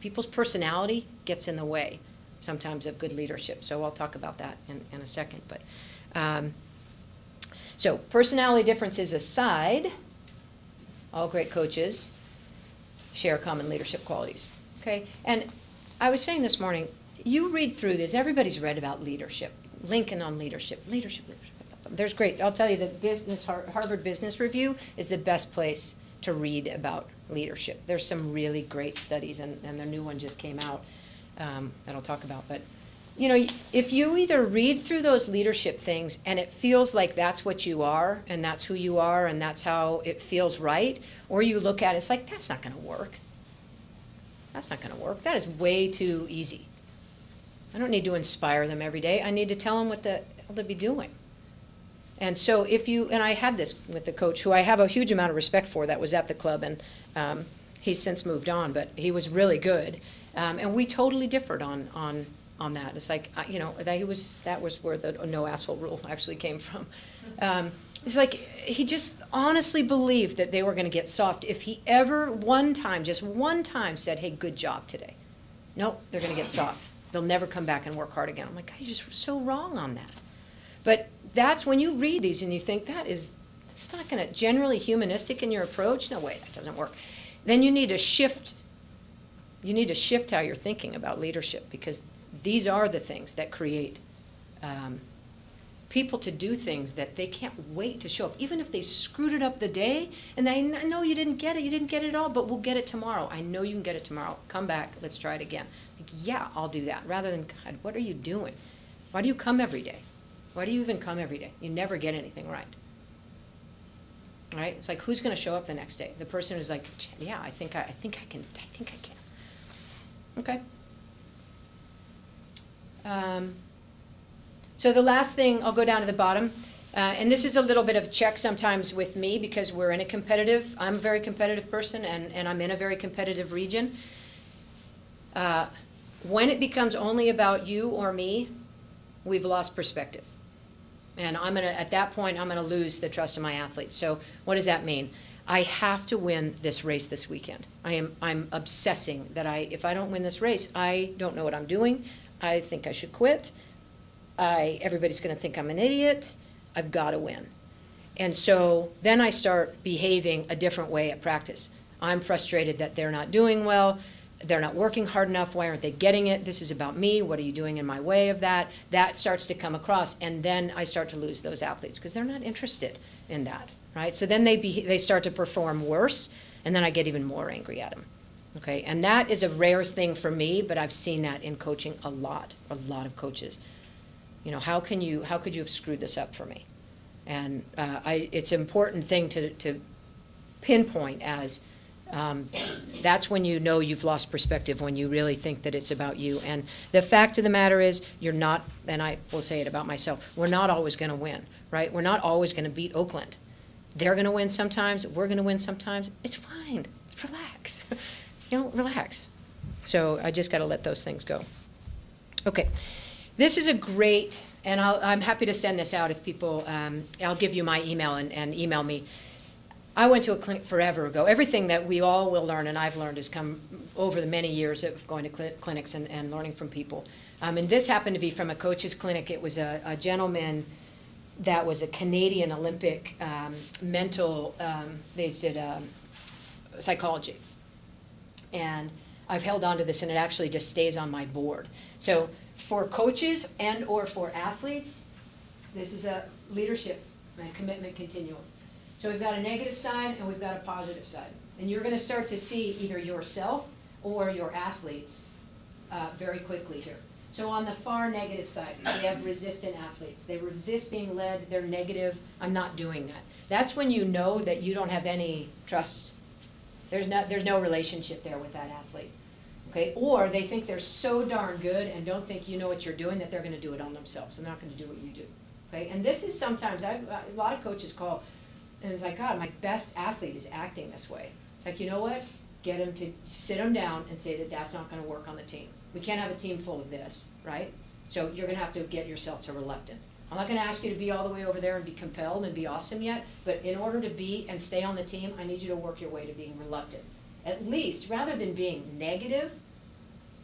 People's personality gets in the way sometimes of good leadership. So I'll talk about that in a second. But so personality differences aside, all great coaches share common leadership qualities. Okay, and I was saying this morning, you read through this, everybody's read about leadership, Lincoln on leadership. There's great, I'll tell you, the Harvard Business Review is the best place to read about leadership. There's some really great studies, and the new one just came out that I'll talk about. But, you know, if you either read through those leadership things and it feels like that's what you are, and that's who you are, and that's how it feels right, or you look at it, it's like, that's not going to work. That's not going to work. That is way too easy. I don't need to inspire them every day. I need to tell them what the hell to be doing. And so if you, and I had this with the coach who I have a huge amount of respect for that was at the club, and he's since moved on, but he was really good. And we totally differed on that. It's like, you know, that was where the no asshole rule actually came from. It's like he just honestly believed that they were going to get soft if he ever one time, just one time said, hey, good job today. Nope, they're going to get soft. They'll never come back and work hard again. I'm like, God, you're just so wrong on that. But that's when you read these and you think that's not going to, generally humanistic in your approach? No way, that doesn't work. Then you need to shift. You need to shift how you're thinking about leadership, because these are the things that create people to do things that they can't wait to show up. Even if they screwed it up the day, and I know you didn't get it at all, but we'll get it tomorrow. I know you can get it tomorrow. Come back, let's try it again. Like, yeah, I'll do that. Rather than, God, what are you doing? Why do you come every day? Why do you even come every day? You never get anything right. Right? It's like, who's going to show up the next day? The person who's like, yeah, I think I can. Okay. So the last thing, I'll go down to the bottom, and this is a little bit of check sometimes with me, because we're in a competitive, I'm a very competitive person, and I'm in a very competitive region. When it becomes only about you or me, we've lost perspective. And at that point, I'm gonna lose the trust of my athletes. So what does that mean? I have to win this race this weekend. I'm obsessing that if I don't win this race, I don't know what I'm doing. I think I should quit. Everybody's going to think I'm an idiot. I've got to win. And so then I start behaving a different way at practice. I'm frustrated that they're not doing well. They're not working hard enough. Why aren't they getting it? This is about me. What are you doing in my way of that? That starts to come across, and then I start to lose those athletes because they're not interested in that, right? So then they start to perform worse, and then I get even more angry at them. Okay, and that is a rare thing for me, but I've seen that in coaching a lot of coaches. You know, how could you have screwed this up for me? And it's an important thing to pinpoint as that's when you know you've lost perspective, when you really think that it's about you. And the fact of the matter is, you're not, and I will say it about myself, we're not always going to win, right? We're not always going to beat Oakland. They're going to win sometimes, we're going to win sometimes. It's fine. Relax. You know, relax. So I just got to let those things go. Okay. This is a great, and I'm happy to send this out if people, I'll give you my email and email me. I went to a clinic forever ago. Everything that we all will learn, and I've learned, has come over the many years of going to clinics and learning from people. And this happened to be from a coach's clinic. It was a gentleman that was a Canadian Olympic mental, they did psychology. And I've held on to this, and it actually just stays on my board. So for coaches and or for athletes, this is a leadership and commitment continuum. So we've got a negative side and we've got a positive side. And you're going to start to see either yourself or your athletes very quickly here. So on the far negative side, we have resistant athletes. They resist being led. They're negative. I'm not doing that. That's when you know that you don't have any trust. There's no relationship there with that athlete. Okay? Or they think they're so darn good and don't think you know what you're doing that they're going to do it on themselves. They're not going to do what you do. Okay? And this is sometimes, a lot of coaches call, and it's like, God, my best athlete is acting this way. It's like, you know what? Get them to sit them down and say that that's not going to work on the team. We can't have a team full of this, right? So you're going to have to get yourself to reluctant. I'm not going to ask you to be all the way over there and be compelled and be awesome yet, but in order to be and stay on the team, I need you to work your way to being reluctant. At least, rather than being negative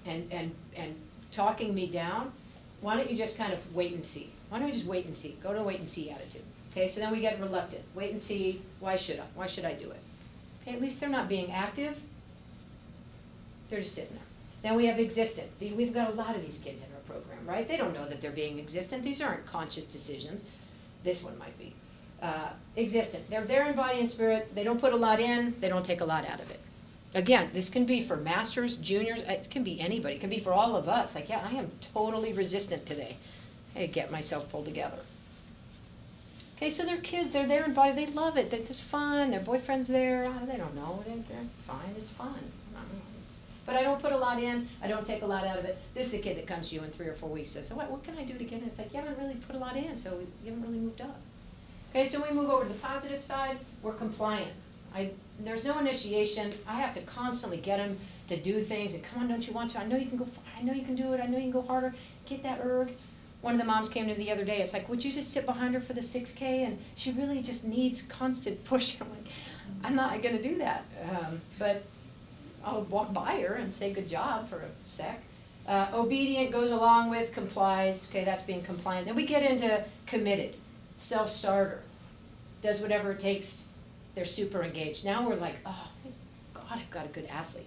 and talking me down, why don't you just kind of wait and see? Why don't we just wait and see? Go to a wait and see attitude. Okay, so then we get reluctant. Wait and see, why should I? Why should I do it? Okay, at least they're not being active. They're just sitting there. Then we have existent. We've got a lot of these kids in our program, right? They don't know that they're being existent. These aren't conscious decisions. This one might be. Existent. They're there in body and spirit. They don't put a lot in. They don't take a lot out of it. Again, this can be for masters, juniors, it can be anybody. It can be for all of us. Like, yeah, I am totally resistant today. I get myself pulled together. Okay, so they're kids, they're there in body, they love it, they're just fun, their boyfriend's there, they don't know, they're fine, it's fun. But I don't put a lot in, I don't take a lot out of it. This is a kid that comes to you in 3 or 4 weeks, says, so what can I do to get in? It's like, you haven't really put a lot in, so you haven't really moved up. Okay, so we move over to the positive side, we're compliant. There's no initiation, I have to constantly get them to do things, and come on, don't you want to? I know you can go, I know you can do it, I know you can go harder, get that erg. One of the moms came to me the other day, it's like, would you just sit behind her for the 6K? And she really just needs constant push. I'm like, I'm not gonna do that. But I'll walk by her and say good job for a sec. Obedient goes along with, complies, okay, that's being compliant. Then we get into committed, self-starter, does whatever it takes, they're super engaged. Now we're like, oh, thank God I've got a good athlete.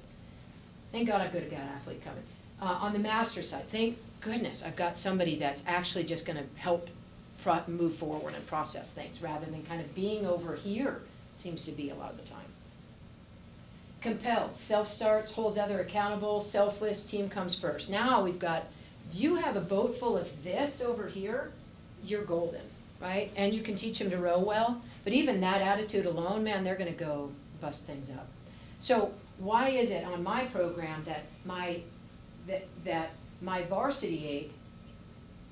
Thank God I've got a good athlete coming. On the master side, thank goodness I've got somebody that's actually just going to help move forward and process things rather than kind of being over here seems to be a lot of the time. Compelled, self-starts, holds other accountable, selfless, team comes first. Now we've got, you have a boat full of this over here, you're golden, right? And you can teach them to row well, but even that attitude alone, man, they're going to go bust things up. So why is it on my program that my varsity 8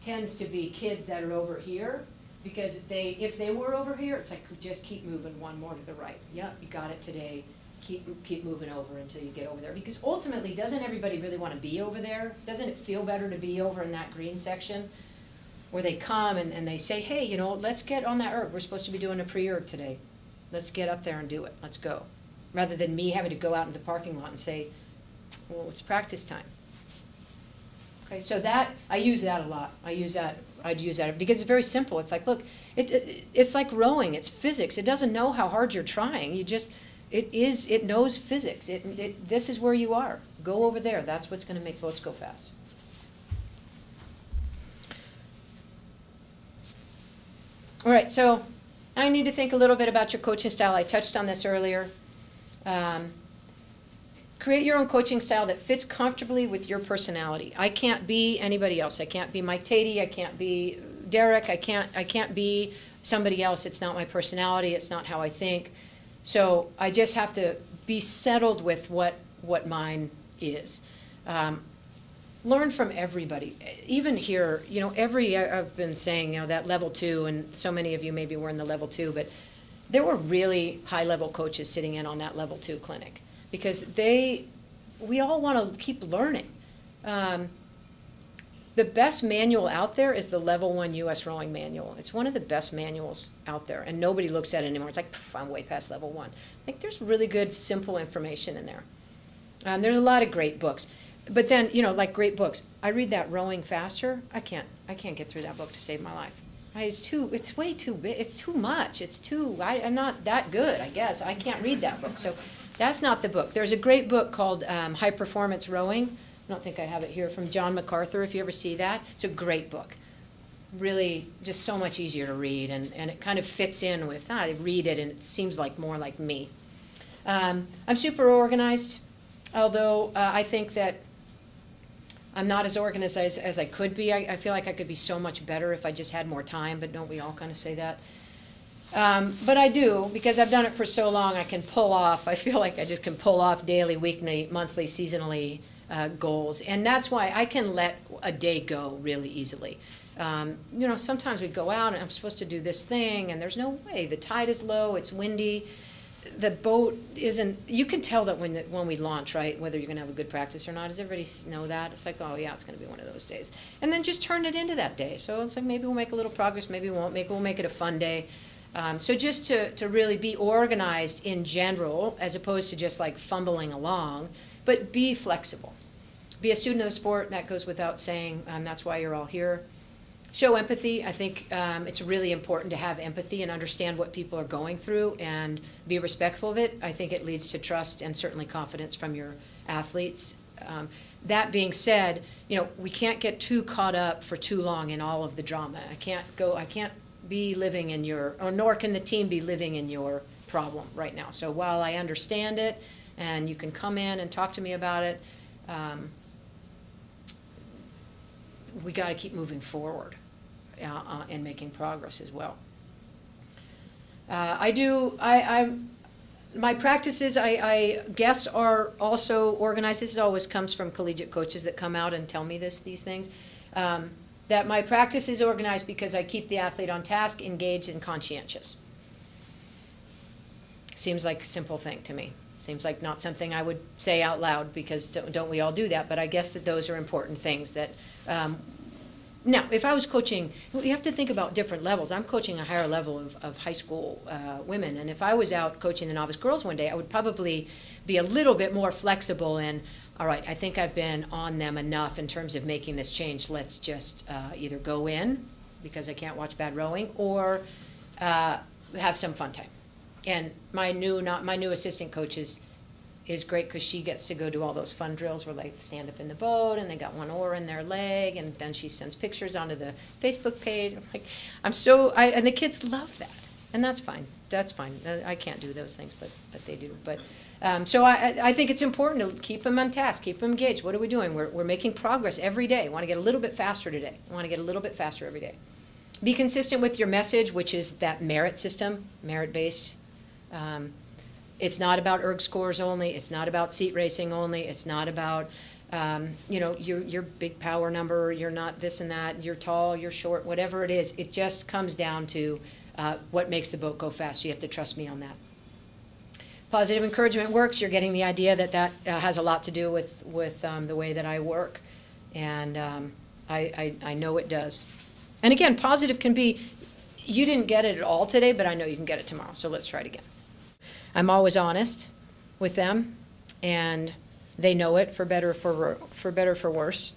tends to be kids that are over here? Because if they were over here, it's like, just keep moving one more to the right. Yep, you got it today. Keep moving over until you get over there. Because ultimately, doesn't everybody really want to be over there? Doesn't it feel better to be over in that green section? Where they come and they say, hey, you know, let's get on that erg. We're supposed to be doing a pre-erg today. Let's get up there and do it. Let's go. Rather than me having to go out in the parking lot and say, well, it's practice time. Okay, so that, I use that a lot. I'd use that because it's very simple. It's like, look, it's like rowing. It's physics. It doesn't know how hard you're trying. It knows physics. This is where you are. Go over there. That's what's going to make boats go fast. All right, so now you need to think a little bit about your coaching style. I touched on this earlier. Create your own coaching style that fits comfortably with your personality. I can't be anybody else. I can't be Mike Tatey. I can't be Derek. I can't be somebody else. It's not my personality. It's not how I think. So I just have to be settled with what mine is. Learn from everybody. Even here, you know, I've been saying, you know, that level 2, and so many of you maybe were in the level 2, but there were really high-level coaches sitting in on that level 2 clinic because we all want to keep learning. The best manual out there is the level 1 U.S. rowing manual. It's one of the best manuals out there, and nobody looks at it anymore. It's like, I'm way past level 1. Like, there's really good, simple information in there. There's a lot of great books. But then, you know, like great books. I read that Rowing Faster. I can't get through that book to save my life. Right? It's way too big. It's too much. I'm not that good, I guess. I can't read that book. So that's not the book. There's a great book called High Performance Rowing. I don't think I have it here, from John MacArthur, if you ever see that. It's a great book. Really just so much easier to read, and it kind of fits in with, I read it and it seems like more like me. I'm super organized, although I think that I'm not as organized as I could be. I feel like I could be so much better if I just had more time, but don't we all kind of say that? But I do, because I've done it for so long, I can pull off, I feel like I just can pull off daily, weekly, monthly, seasonally goals. And that's why I can let a day go really easily. You know, sometimes we go out and I'm supposed to do this thing, and there's no way. The tide is low, it's windy. The boat isn't, you can tell that when we launch, right, whether you're going to have a good practice or not. Does everybody know that? It's like, oh, yeah, it's going to be one of those days. And then just turn it into that day. So it's like, maybe we'll make a little progress, maybe we won't. We'll make it a fun day. So just to really be organized in general, as opposed to just like fumbling along, but be flexible. Be a student of the sport, that goes without saying. That's why you're all here. Show empathy. I think it's really important to have empathy and understand what people are going through and be respectful of it. I think it leads to trust and certainly confidence from your athletes. That being said, you know, we can't get too caught up for too long in all of the drama. I can't be living in nor can the team be living in your problem right now. So while I understand it, and you can come in and talk to me about it. We got to keep moving forward and making progress as well. My practices, I guess, are also organized. This always comes from collegiate coaches that come out and tell me these things. That my practice is organized because I keep the athlete on task, engaged, and conscientious. Seems like a simple thing to me. Seems like not something I would say out loud, because don't we all do that? But I guess that those are important things that. Now, if I was coaching, you have to think about different levels. I'm coaching a higher level of high school women, and if I was out coaching the novice girls one day, I would probably be a little bit more flexible in, all right, I think I've been on them enough in terms of making this change. Let's just either go in, because I can't watch bad rowing, or have some fun time. And my new assistant coach is great, because she gets to go do all those fun drills where they stand up in the boat and they got one oar in their leg, and then she sends pictures onto the Facebook page. I'm like, and the kids love that, and that's fine. That's fine. I can't do those things, but they do. But so I think it's important to keep them on task, keep them engaged. What are we doing? We're making progress every day. I want to get a little bit faster today. I want to get a little bit faster every day. Be consistent with your message, which is that merit system, merit-based. It's not about erg scores only. It's not about seat racing only. It's not about, your big power number. You're not this and that. You're tall, you're short, whatever it is. It just comes down to what makes the boat go fast. So you have to trust me on that. Positive encouragement works. You're getting the idea that has a lot to do with the way that I work. And I know it does. And again, positive can be, you didn't get it at all today, but I know you can get it tomorrow. So let's try it again. I'm always honest with them, and they know it, for better or for worse.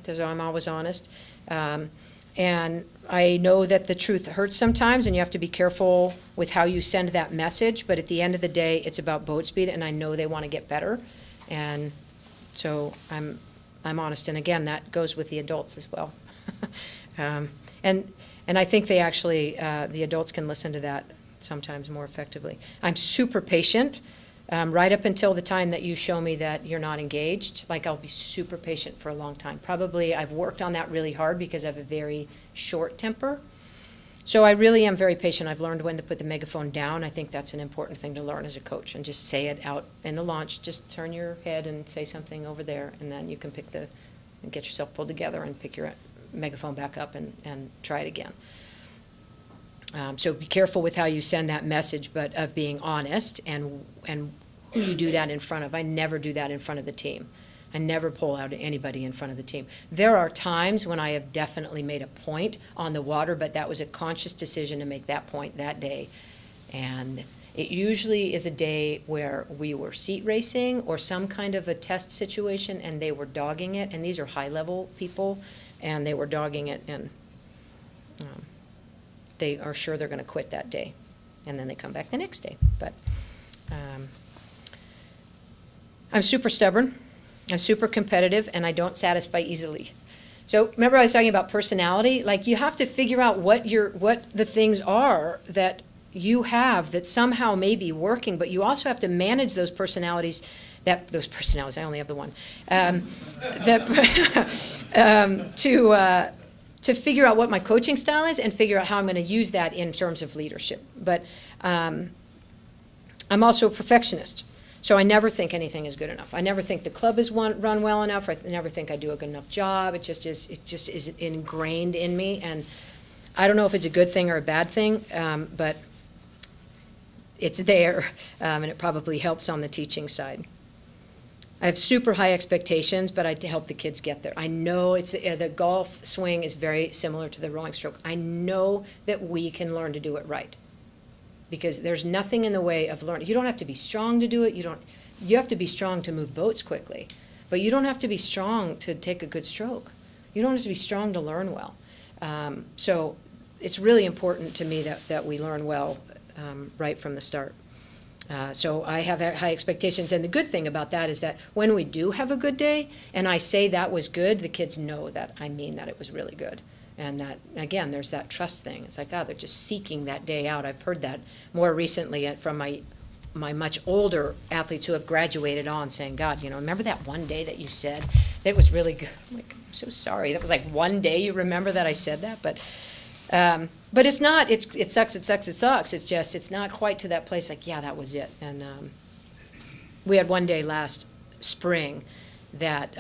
So I'm always honest. And I know that the truth hurts sometimes, and you have to be careful with how you send that message. But at the end of the day, it's about boat speed, and I know they want to get better. And so I'm honest. And again, that goes with the adults as well. And I think they actually, the adults can listen to that sometimes more effectively. I'm super patient right up until the time that you show me that you're not engaged. Like, I'll be super patient for a long time. Probably I've worked on that really hard because I have a very short temper. So I really am very patient. I've learned when to put the megaphone down. I think that's an important thing to learn as a coach, and just say it out in the launch. Just turn your head and say something over there, and then you can and get yourself pulled together and pick your megaphone back up and try it again. So be careful with how you send that message, but of being honest and who you do that in front of. I never do that in front of the team. I never pull out anybody in front of the team. There are times when I have definitely made a point on the water, but that was a conscious decision to make that point that day. And it usually is a day where we were seat racing or some kind of a test situation, and they were dogging it. And these are high-level people, and they were dogging it, and they are sure they're going to quit that day, and then they come back the next day. But I'm super stubborn, I'm super competitive, and I don't satisfy easily. So remember I was talking about personality? Like, you have to figure out what the things are that you have that somehow may be working, but you also have to manage those personalities. I only have the one. To figure out what my coaching style is and figure out how I'm going to use that in terms of leadership. But I'm also a perfectionist. So I never think anything is good enough. I never think the club is run well enough. I never think I do a good enough job. It just is ingrained in me. And I don't know if it's a good thing or a bad thing, but it's there, and it probably helps on the teaching side. I have super high expectations, but I help the kids get there. I know the golf swing is very similar to the rowing stroke. I know that we can learn to do it right, because there's nothing in the way of learning. You don't have to be strong to do it. You have to be strong to move boats quickly, but you don't have to be strong to take a good stroke. You don't have to be strong to learn well. So it's really important to me that we learn well right from the start. So I have high expectations, and the good thing about that is that when we do have a good day and I say that was good, the kids know that I mean that it was really good. And that, again, there's that trust thing. It's like, they're just seeking that day out. I've heard that more recently from my my much older athletes who have graduated on saying, God, remember that one day that you said that was really good? I'm like, I'm so sorry. That was like one day you remember that I said that? But it's not, it sucks. It's just, it's not quite to that place like, yeah, that was it. And we had one day last spring that,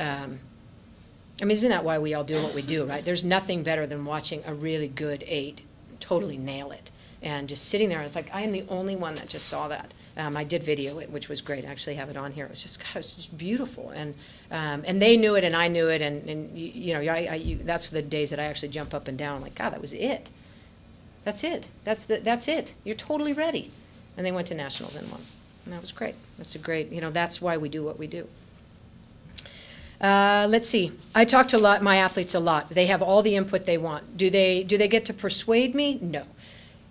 isn't that why we all do what we do, right? There's nothing better than watching a really good 8 totally nail it. And just sitting there, it's like, I am the only one that just saw that. I did video it, which was great. I actually have it on here. It was just, God, it was just beautiful. And they knew it, and I knew it, and that's the days that I actually jump up and down. I'm like, God, that was it. That's it. That's it. You're totally ready. And they went to nationals and won. And that was great. That's a great, that's why we do what we do. Let's see. I talk to my athletes a lot. They have all the input they want. Do they get to persuade me? No.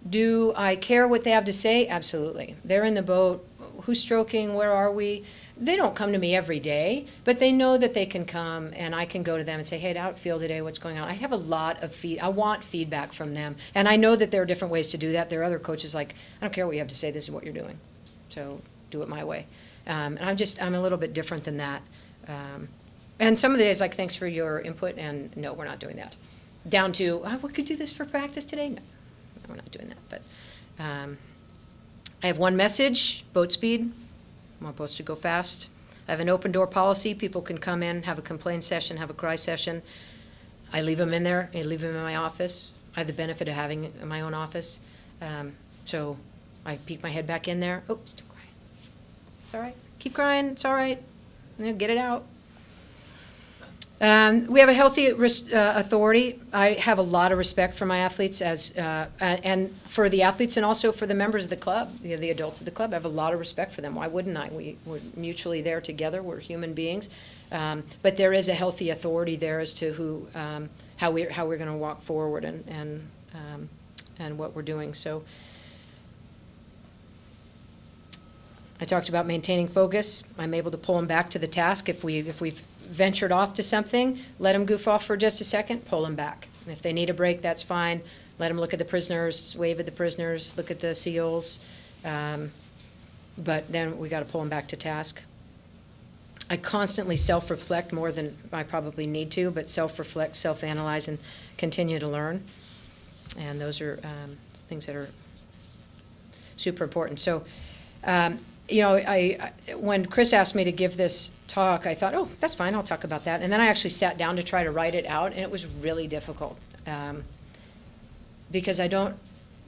Do I care what they have to say? Absolutely. They're in the boat. Who's stroking? Where are we? They don't come to me every day, but they know that they can come, and I can go to them and say, hey, how do you feel today? What's going on? I have a lot of I want feedback from them, and I know that there are different ways to do that. There are other coaches like, I don't care what you have to say. This is what you're doing, so do it my way. And I'm a little bit different than that. And some of the days, like, thanks for your input, and no, we're not doing that. Down to, we could do this for practice today? No, we're not doing that. But I have one message, boat speed. I want boats to go fast. I have an open door policy. People can come in, have a complaint session, have a cry session. I leave them in there. I leave them in my office. I have the benefit of having my own office. So I peek my head back in there. Oh, still crying. It's all right. Keep crying. It's all right. Get it out. We have a healthy authority. I have a lot of respect for my athletes and for the athletes and also for the members of the club, the adults of the club. I have a lot of respect for them. Why wouldn't I? We're mutually there together. We're human beings. But there is a healthy authority there as to how we're going to walk forward and what we're doing. So I talked about maintaining focus. I'm able to pull them back to the task if we've ventured off to something, let them goof off for just a second, pull them back. If they need a break, that's fine. Let them look at the prisoners, wave at the prisoners, look at the SEALs. But then we got to pull them back to task. I constantly self-reflect more than I probably need to, but self-reflect, self-analyze, and continue to learn. And those are things that are super important. So, when Chris asked me to give this talk, I thought, oh, that's fine, I'll talk about that. And then I actually sat down to try to write it out, and it was really difficult because I don't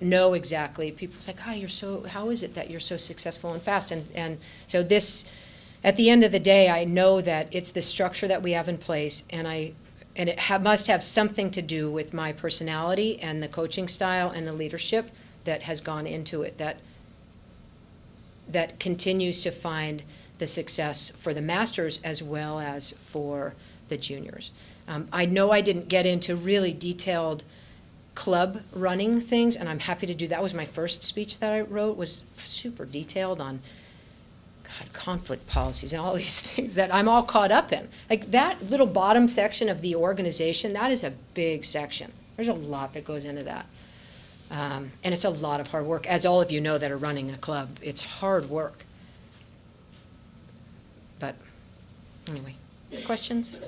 know exactly. People's like, how is it that you're so successful and fast? And so this, at the end of the day, I know that it's the structure that we have in place, and it must have something to do with my personality and the coaching style and the leadership that has gone into it, that continues to find the success for the masters as well as for the juniors. I know I didn't get into really detailed club running things, and I'm happy to do that. That was my first speech that I wrote, was super detailed on conflict policies and all these things that I'm all caught up in. Like that little bottom section of the organization, that is a big section. There's a lot that goes into that. And it's a lot of hard work. As all of you know that are running a club, it's hard work. But anyway, questions?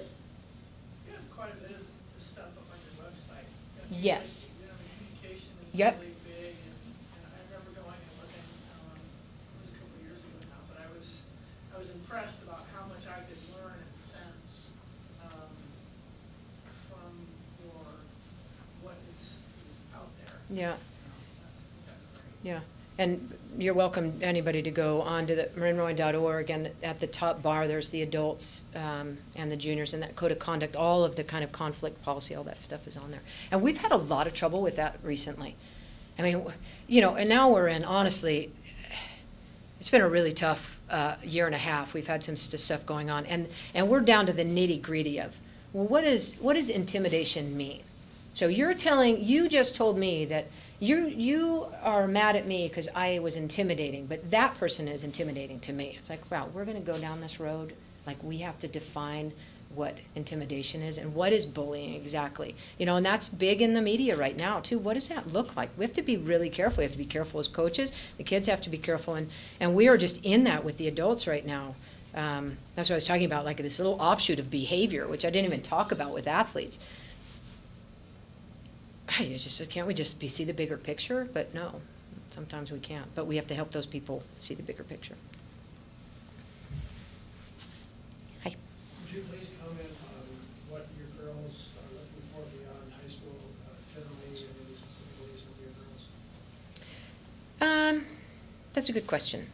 You have quite a bit of stuff up on your website. Yes. The communication is Yep. really big, and I remember going and looking, it was a couple of years ago now, but I was impressed about how much I could learn and sense from what is out there. Yeah. That's great. Yeah. And you're welcome, anybody, to go on to the marinrowing.org, and at the top bar there's the adults and the juniors and that code of conduct. All of the kind of conflict policy, all that stuff is on there. And we've had a lot of trouble with that recently. I mean, and now we're in, honestly, it's been a really tough year and a half. We've had some stuff going on, and we're down to the nitty-gritty of, well, what does intimidation mean? So you just told me that you are mad at me because I was intimidating, but that person is intimidating to me. It's like, wow, we're going to go down this road. Like, we have to define what intimidation is and what is bullying exactly. You know, and that's big in the media right now too. What does that look like? We have to be really careful. We have to be careful as coaches. The kids have to be careful, and we are just in that with the adults right now. That's what I was talking about, like this little offshoot of behavior, which I didn't even talk about with athletes. Can't we just see the bigger picture? But no, sometimes we can't. But we have to help those people see the bigger picture. Hi. Would you please comment on what your girls are looking for beyond high school, generally, and maybe specifically some of your girls? That's a good question.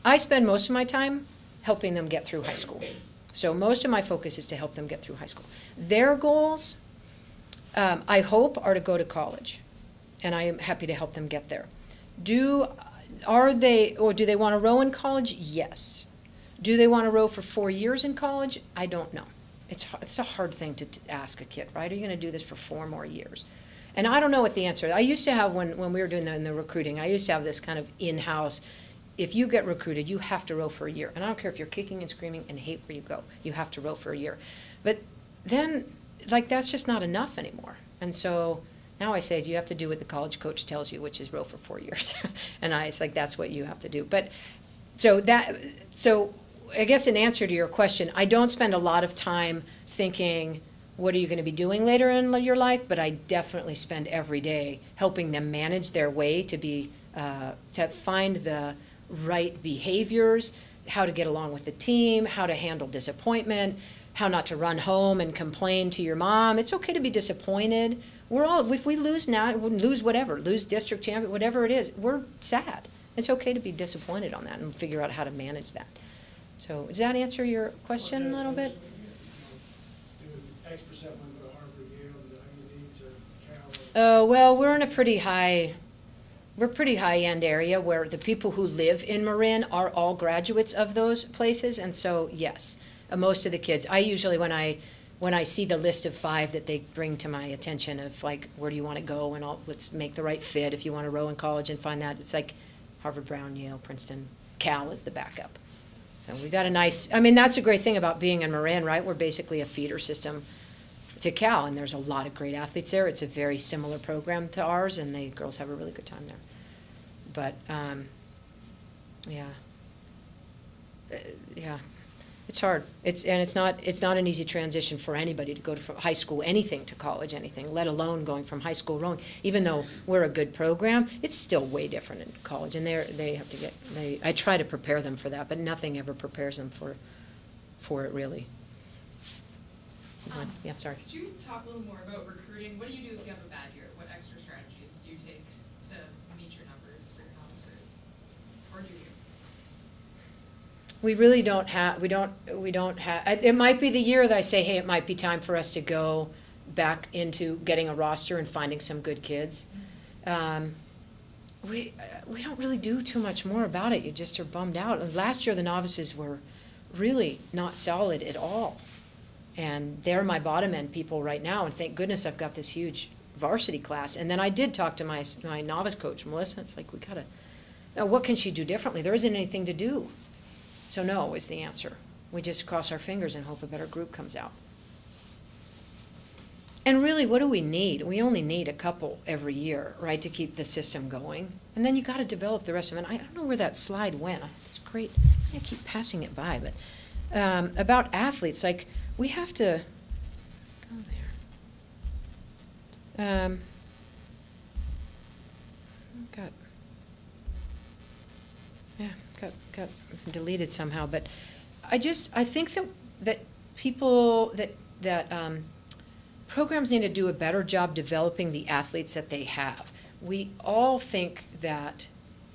I spend most of my time helping them get through high school. So most of my focus is to help them get through high school. Their goals, I hope, are to go to college, and I am happy to help them get there. Do they want to row in college? Yes. Do they want to row for 4 years in college? I don't know. It's a hard thing to ask a kid, right? Are you going to do this for 4 more years? And I don't know what the answer is. I used to have, when we were doing the recruiting, I used to have this kind of in-house, if you get recruited, you have to row for a year. And I don't care if you're kicking and screaming and hate where you go. You have to row for a year. But then, like, that's just not enough anymore. And so now I say, you have to do what the college coach tells you, which is row for 4 years. And it's like, that's what you have to do. But so I guess in answer to your question, I don't spend a lot of time thinking, what are you going to be doing later in your life? But I definitely spend every day helping them manage their way to find the right behaviors, how to get along with the team, how to handle disappointment, how not to run home and complain to your mom. It's okay to be disappointed. If we lose now, lose whatever, lose district champion, whatever it is, we're sad. It's okay to be disappointed on that and figure out how to manage that. So does that answer your question a little bit? Do X% want to go to Harvard, Yale, the Ivy Leagues, or Cal? Oh, well, we're in a pretty high-end area where the people who live in Marin are all graduates of those places, and so yes, most of the kids. I usually, when I see the list of 5 that they bring to my attention of like, where do you want to go, and let's make the right fit. If you want to row in college and find that, it's like Harvard, Brown, Yale, Princeton, Cal is the backup. So we got a nice. I mean, that's a great thing about being in Marin, right? We're basically a feeder system to Cal, and there's a lot of great athletes there. It's a very similar program to ours, and the girls have a really good time there. But yeah, it's hard. It's not an easy transition for anybody to go from high school anything to college anything, let alone going from high school rowing. Even though we're a good program, it's still way different in college, and they have to get. I try to prepare them for that, but nothing ever prepares them for it really. Yeah, sorry. Could you talk a little more about recruiting? What do you do if you have a bad year? What extra strategies do you take to meet your numbers for your novice crews? Or do you? We really don't have. We don't have. It might be the year that I say, hey, it might be time for us to go back into getting a roster and finding some good kids. We don't really do too much more about it. You just are bummed out. Last year the novices were really not solid at all. And they're my bottom end people right now, and thank goodness I've got this huge varsity class. And then I did talk to my novice coach, Melissa. It's like, we gotta, what can she do differently? There isn't anything to do. So no is the answer. We just cross our fingers and hope a better group comes out. And really, what do we need? We only need a couple every year, right, to keep the system going. And then you got to develop the rest of it. I don't know where that slide went. It's great. I keep passing it by, but about athletes, like, we have to go there. Got deleted somehow, but I think that people that programs need to do a better job developing the athletes that they have. We all think that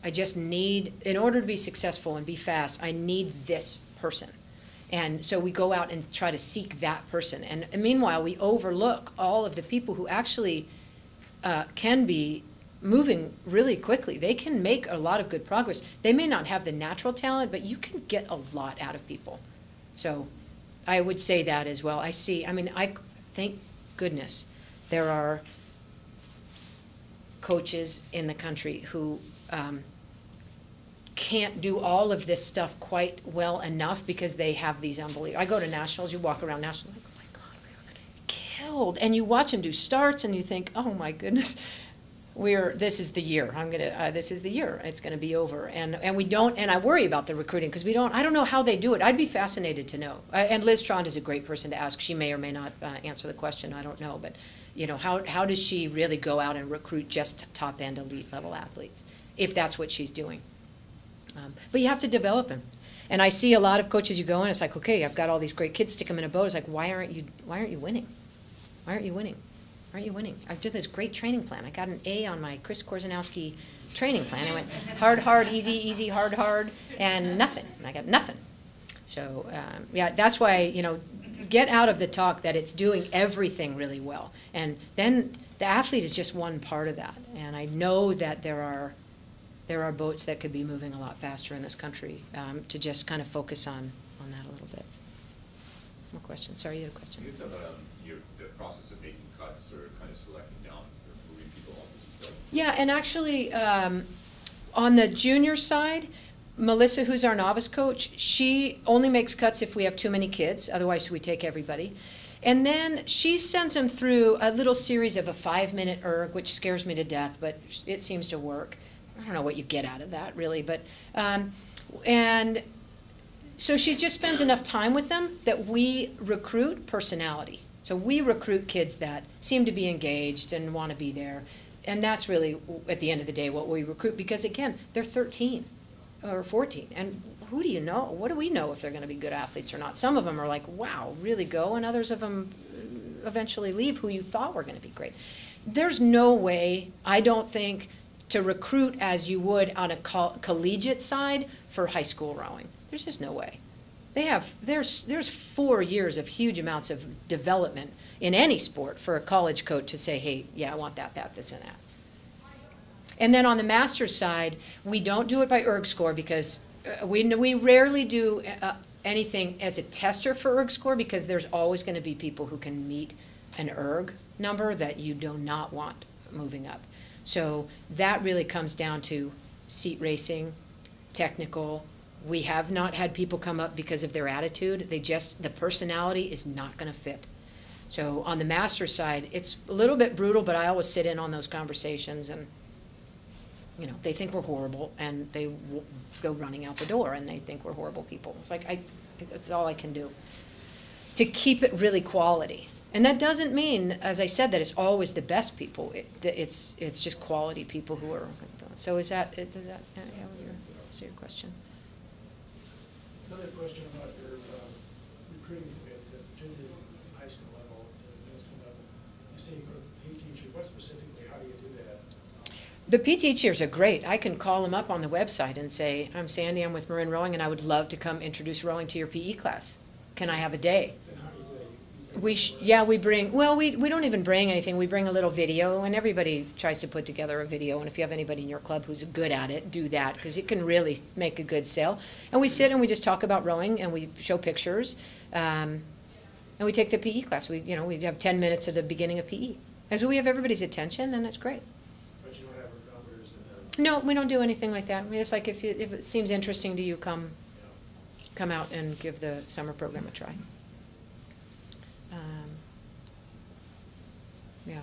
I just need, in order to be successful and be fast, I need this person. And so we go out and try to seek that person. And meanwhile, we overlook all of the people who actually can be moving really quickly. They can make a lot of good progress. They may not have the natural talent, but you can get a lot out of people. So I would say that as well. I thank goodness there are coaches in the country who can't do all of this stuff quite well enough because they have these unbelievable. I go to nationals, you walk around nationals, like, oh my God, we are going to get killed. And you watch them do starts, and you think, oh my goodness, this is the year. This is the year. It's going to be over. And we don't, and I worry about the recruiting because I don't know how they do it. I'd be fascinated to know. And Liz Trond is a great person to ask. She may or may not answer the question. I don't know. But, you know, how does she really go out and recruit just top-end elite level athletes, if that's what she's doing? But you have to develop them. And I see a lot of coaches, you go in, it's like, okay, I've got all these great kids, stick them in a boat. It's like, why aren't you winning? Why aren't you winning? Why aren't you winning? I did this great training plan. I got an A on my Chris Korzanowski training plan. I went hard, easy, hard, and nothing. And I got nothing. So, yeah, that's why, you know, get out of the talk that it's doing everything really well. And then the athlete is just one part of that. And I know that there are boats that could be moving a lot faster in this country, to just kind of focus on that a little bit. More questions? Sorry, you had a question. You've done the process of making cuts or kind of selecting down or moving people off, as you said. Yeah, and actually, on the junior side, Melissa, who's our novice coach, she only makes cuts if we have too many kids. Otherwise, we take everybody. And then she sends them through a little series of a 5-minute erg, which scares me to death, but it seems to work. I don't know what you get out of that, really. But and so she just spends enough time with them that we recruit personality. So we recruit kids that seem to be engaged and want to be there. And that's really, at the end of the day, what we recruit. Because, again, they're 13 or 14. And who do you know? What do we know if they're going to be good athletes or not? Some of them are like, wow, really go? And others of them eventually leave who you thought were going to be great. There's no way, I don't think, to recruit as you would on a collegiate side for high school rowing. There's just no way. There's 4 years of huge amounts of development in any sport for a college coach to say, hey, yeah, I want that, this, and that. And then on the master's side, we don't do it by erg score because we rarely do anything as a tester for erg score because there's always going to be people who can meet an erg number that you do not want moving up. So that really comes down to seat racing, technical. We have not had people come up because of their attitude. The personality is not going to fit. So on the master's side, it's a little bit brutal, but I always sit in on those conversations and, you know, they think we're horrible and they go running out the door and they think we're horrible people. It's like, that's all I can do to keep it really quality. And that doesn't mean, as I said, that it's always the best people. It's just quality people who are. So does that answer your question? Another question about your recruiting at the junior high school level, middle school level. You say you go to the PE teacher. What specifically? How do you do that? The PE teachers are great. I can call them up on the website and say, I'm Sandy, I'm with Marin Rowing, and I would love to come introduce rowing to your PE class. Can I have a day? We bring, well, we don't even bring anything. We bring a little video, and everybody tries to put together a video. And if you have anybody in your club who's good at it, do that, because it can really make a good sale. And we sit and we just talk about rowing, and we show pictures, and we take the PE class. We have 10 minutes at the beginning of PE. And so we have everybody's attention, and it's great. But you don't have ergometers in there? No, we don't do anything like that. I mean, it's like if it seems interesting to you, come out and give the summer program a try. Yeah.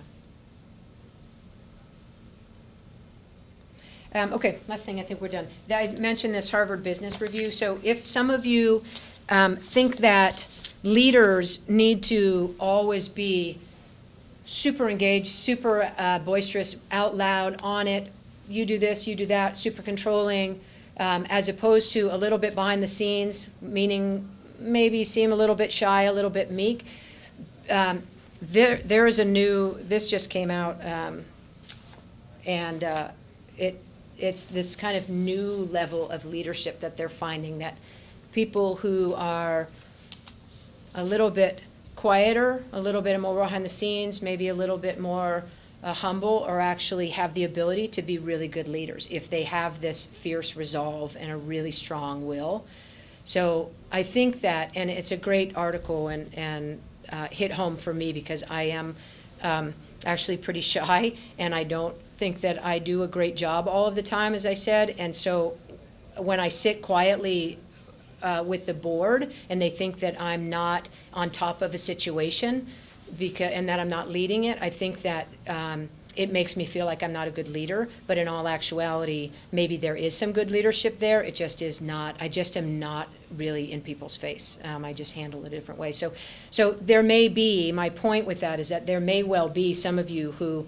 Okay, last thing, I think we're done. I mentioned this Harvard Business Review. So if some of you think that leaders need to always be super engaged, super boisterous, out loud, on it, you do this, you do that, super controlling, as opposed to a little bit behind the scenes, meaning maybe seem a little bit shy, a little bit meek, there is a new, this just came out, and it's this kind of new level of leadership that they're finding, that people who are a little bit quieter, a little bit more behind the scenes, maybe a little bit more humble, or actually have the ability to be really good leaders if they have this fierce resolve and a really strong will. So I think that, and it's a great article and hit home for me because I am actually pretty shy, and I don't think that I do a great job all of the time, as I said, and so when I sit quietly with the board and they think that I'm not on top of a situation and that I'm not leading it, I think that it makes me feel like I'm not a good leader. But in all actuality, maybe there is some good leadership there. It just is not. I just am not really in people's face. I just handle it a different way. So there may be, my point with that is that there may well be some of you who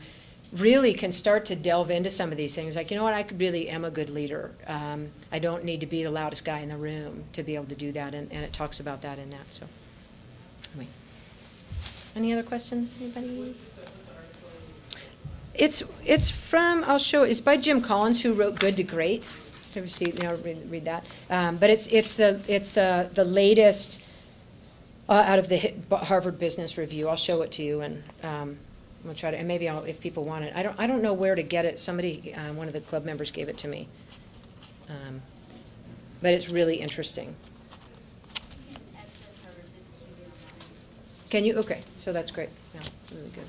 really can start to delve into some of these things. Like, you know what, I really am a good leader. I don't need to be the loudest guy in the room to be able to do that, and it talks about that in that. So, anyway. Any other questions, anybody? It's from, I'll show it, it's by Jim Collins, who wrote Good to Great. Ever see, read that? But it's the latest out of the Harvard Business Review. I'll show it to you, and we'll try to, and maybe if people want it. I don't know where to get it. Somebody, one of the club members gave it to me. But it's really interesting. Can you? Okay, so that's great. Yeah, really good.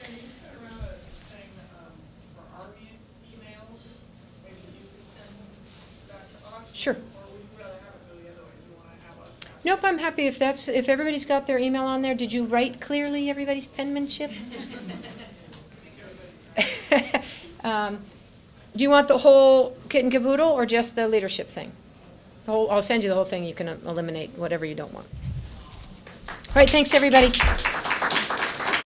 Yeah, you sent around a thing for our emails. Maybe you could send that to us. Sure. Or would you rather have it go the other way? Do you want to have us? Nope, I'm happy if everybody's got their email on there. Did you write clearly everybody's penmanship? Do you want the whole kit and caboodle or just the leadership thing? The whole. I'll send you the whole thing. You can eliminate whatever you don't want. All right, thanks everybody.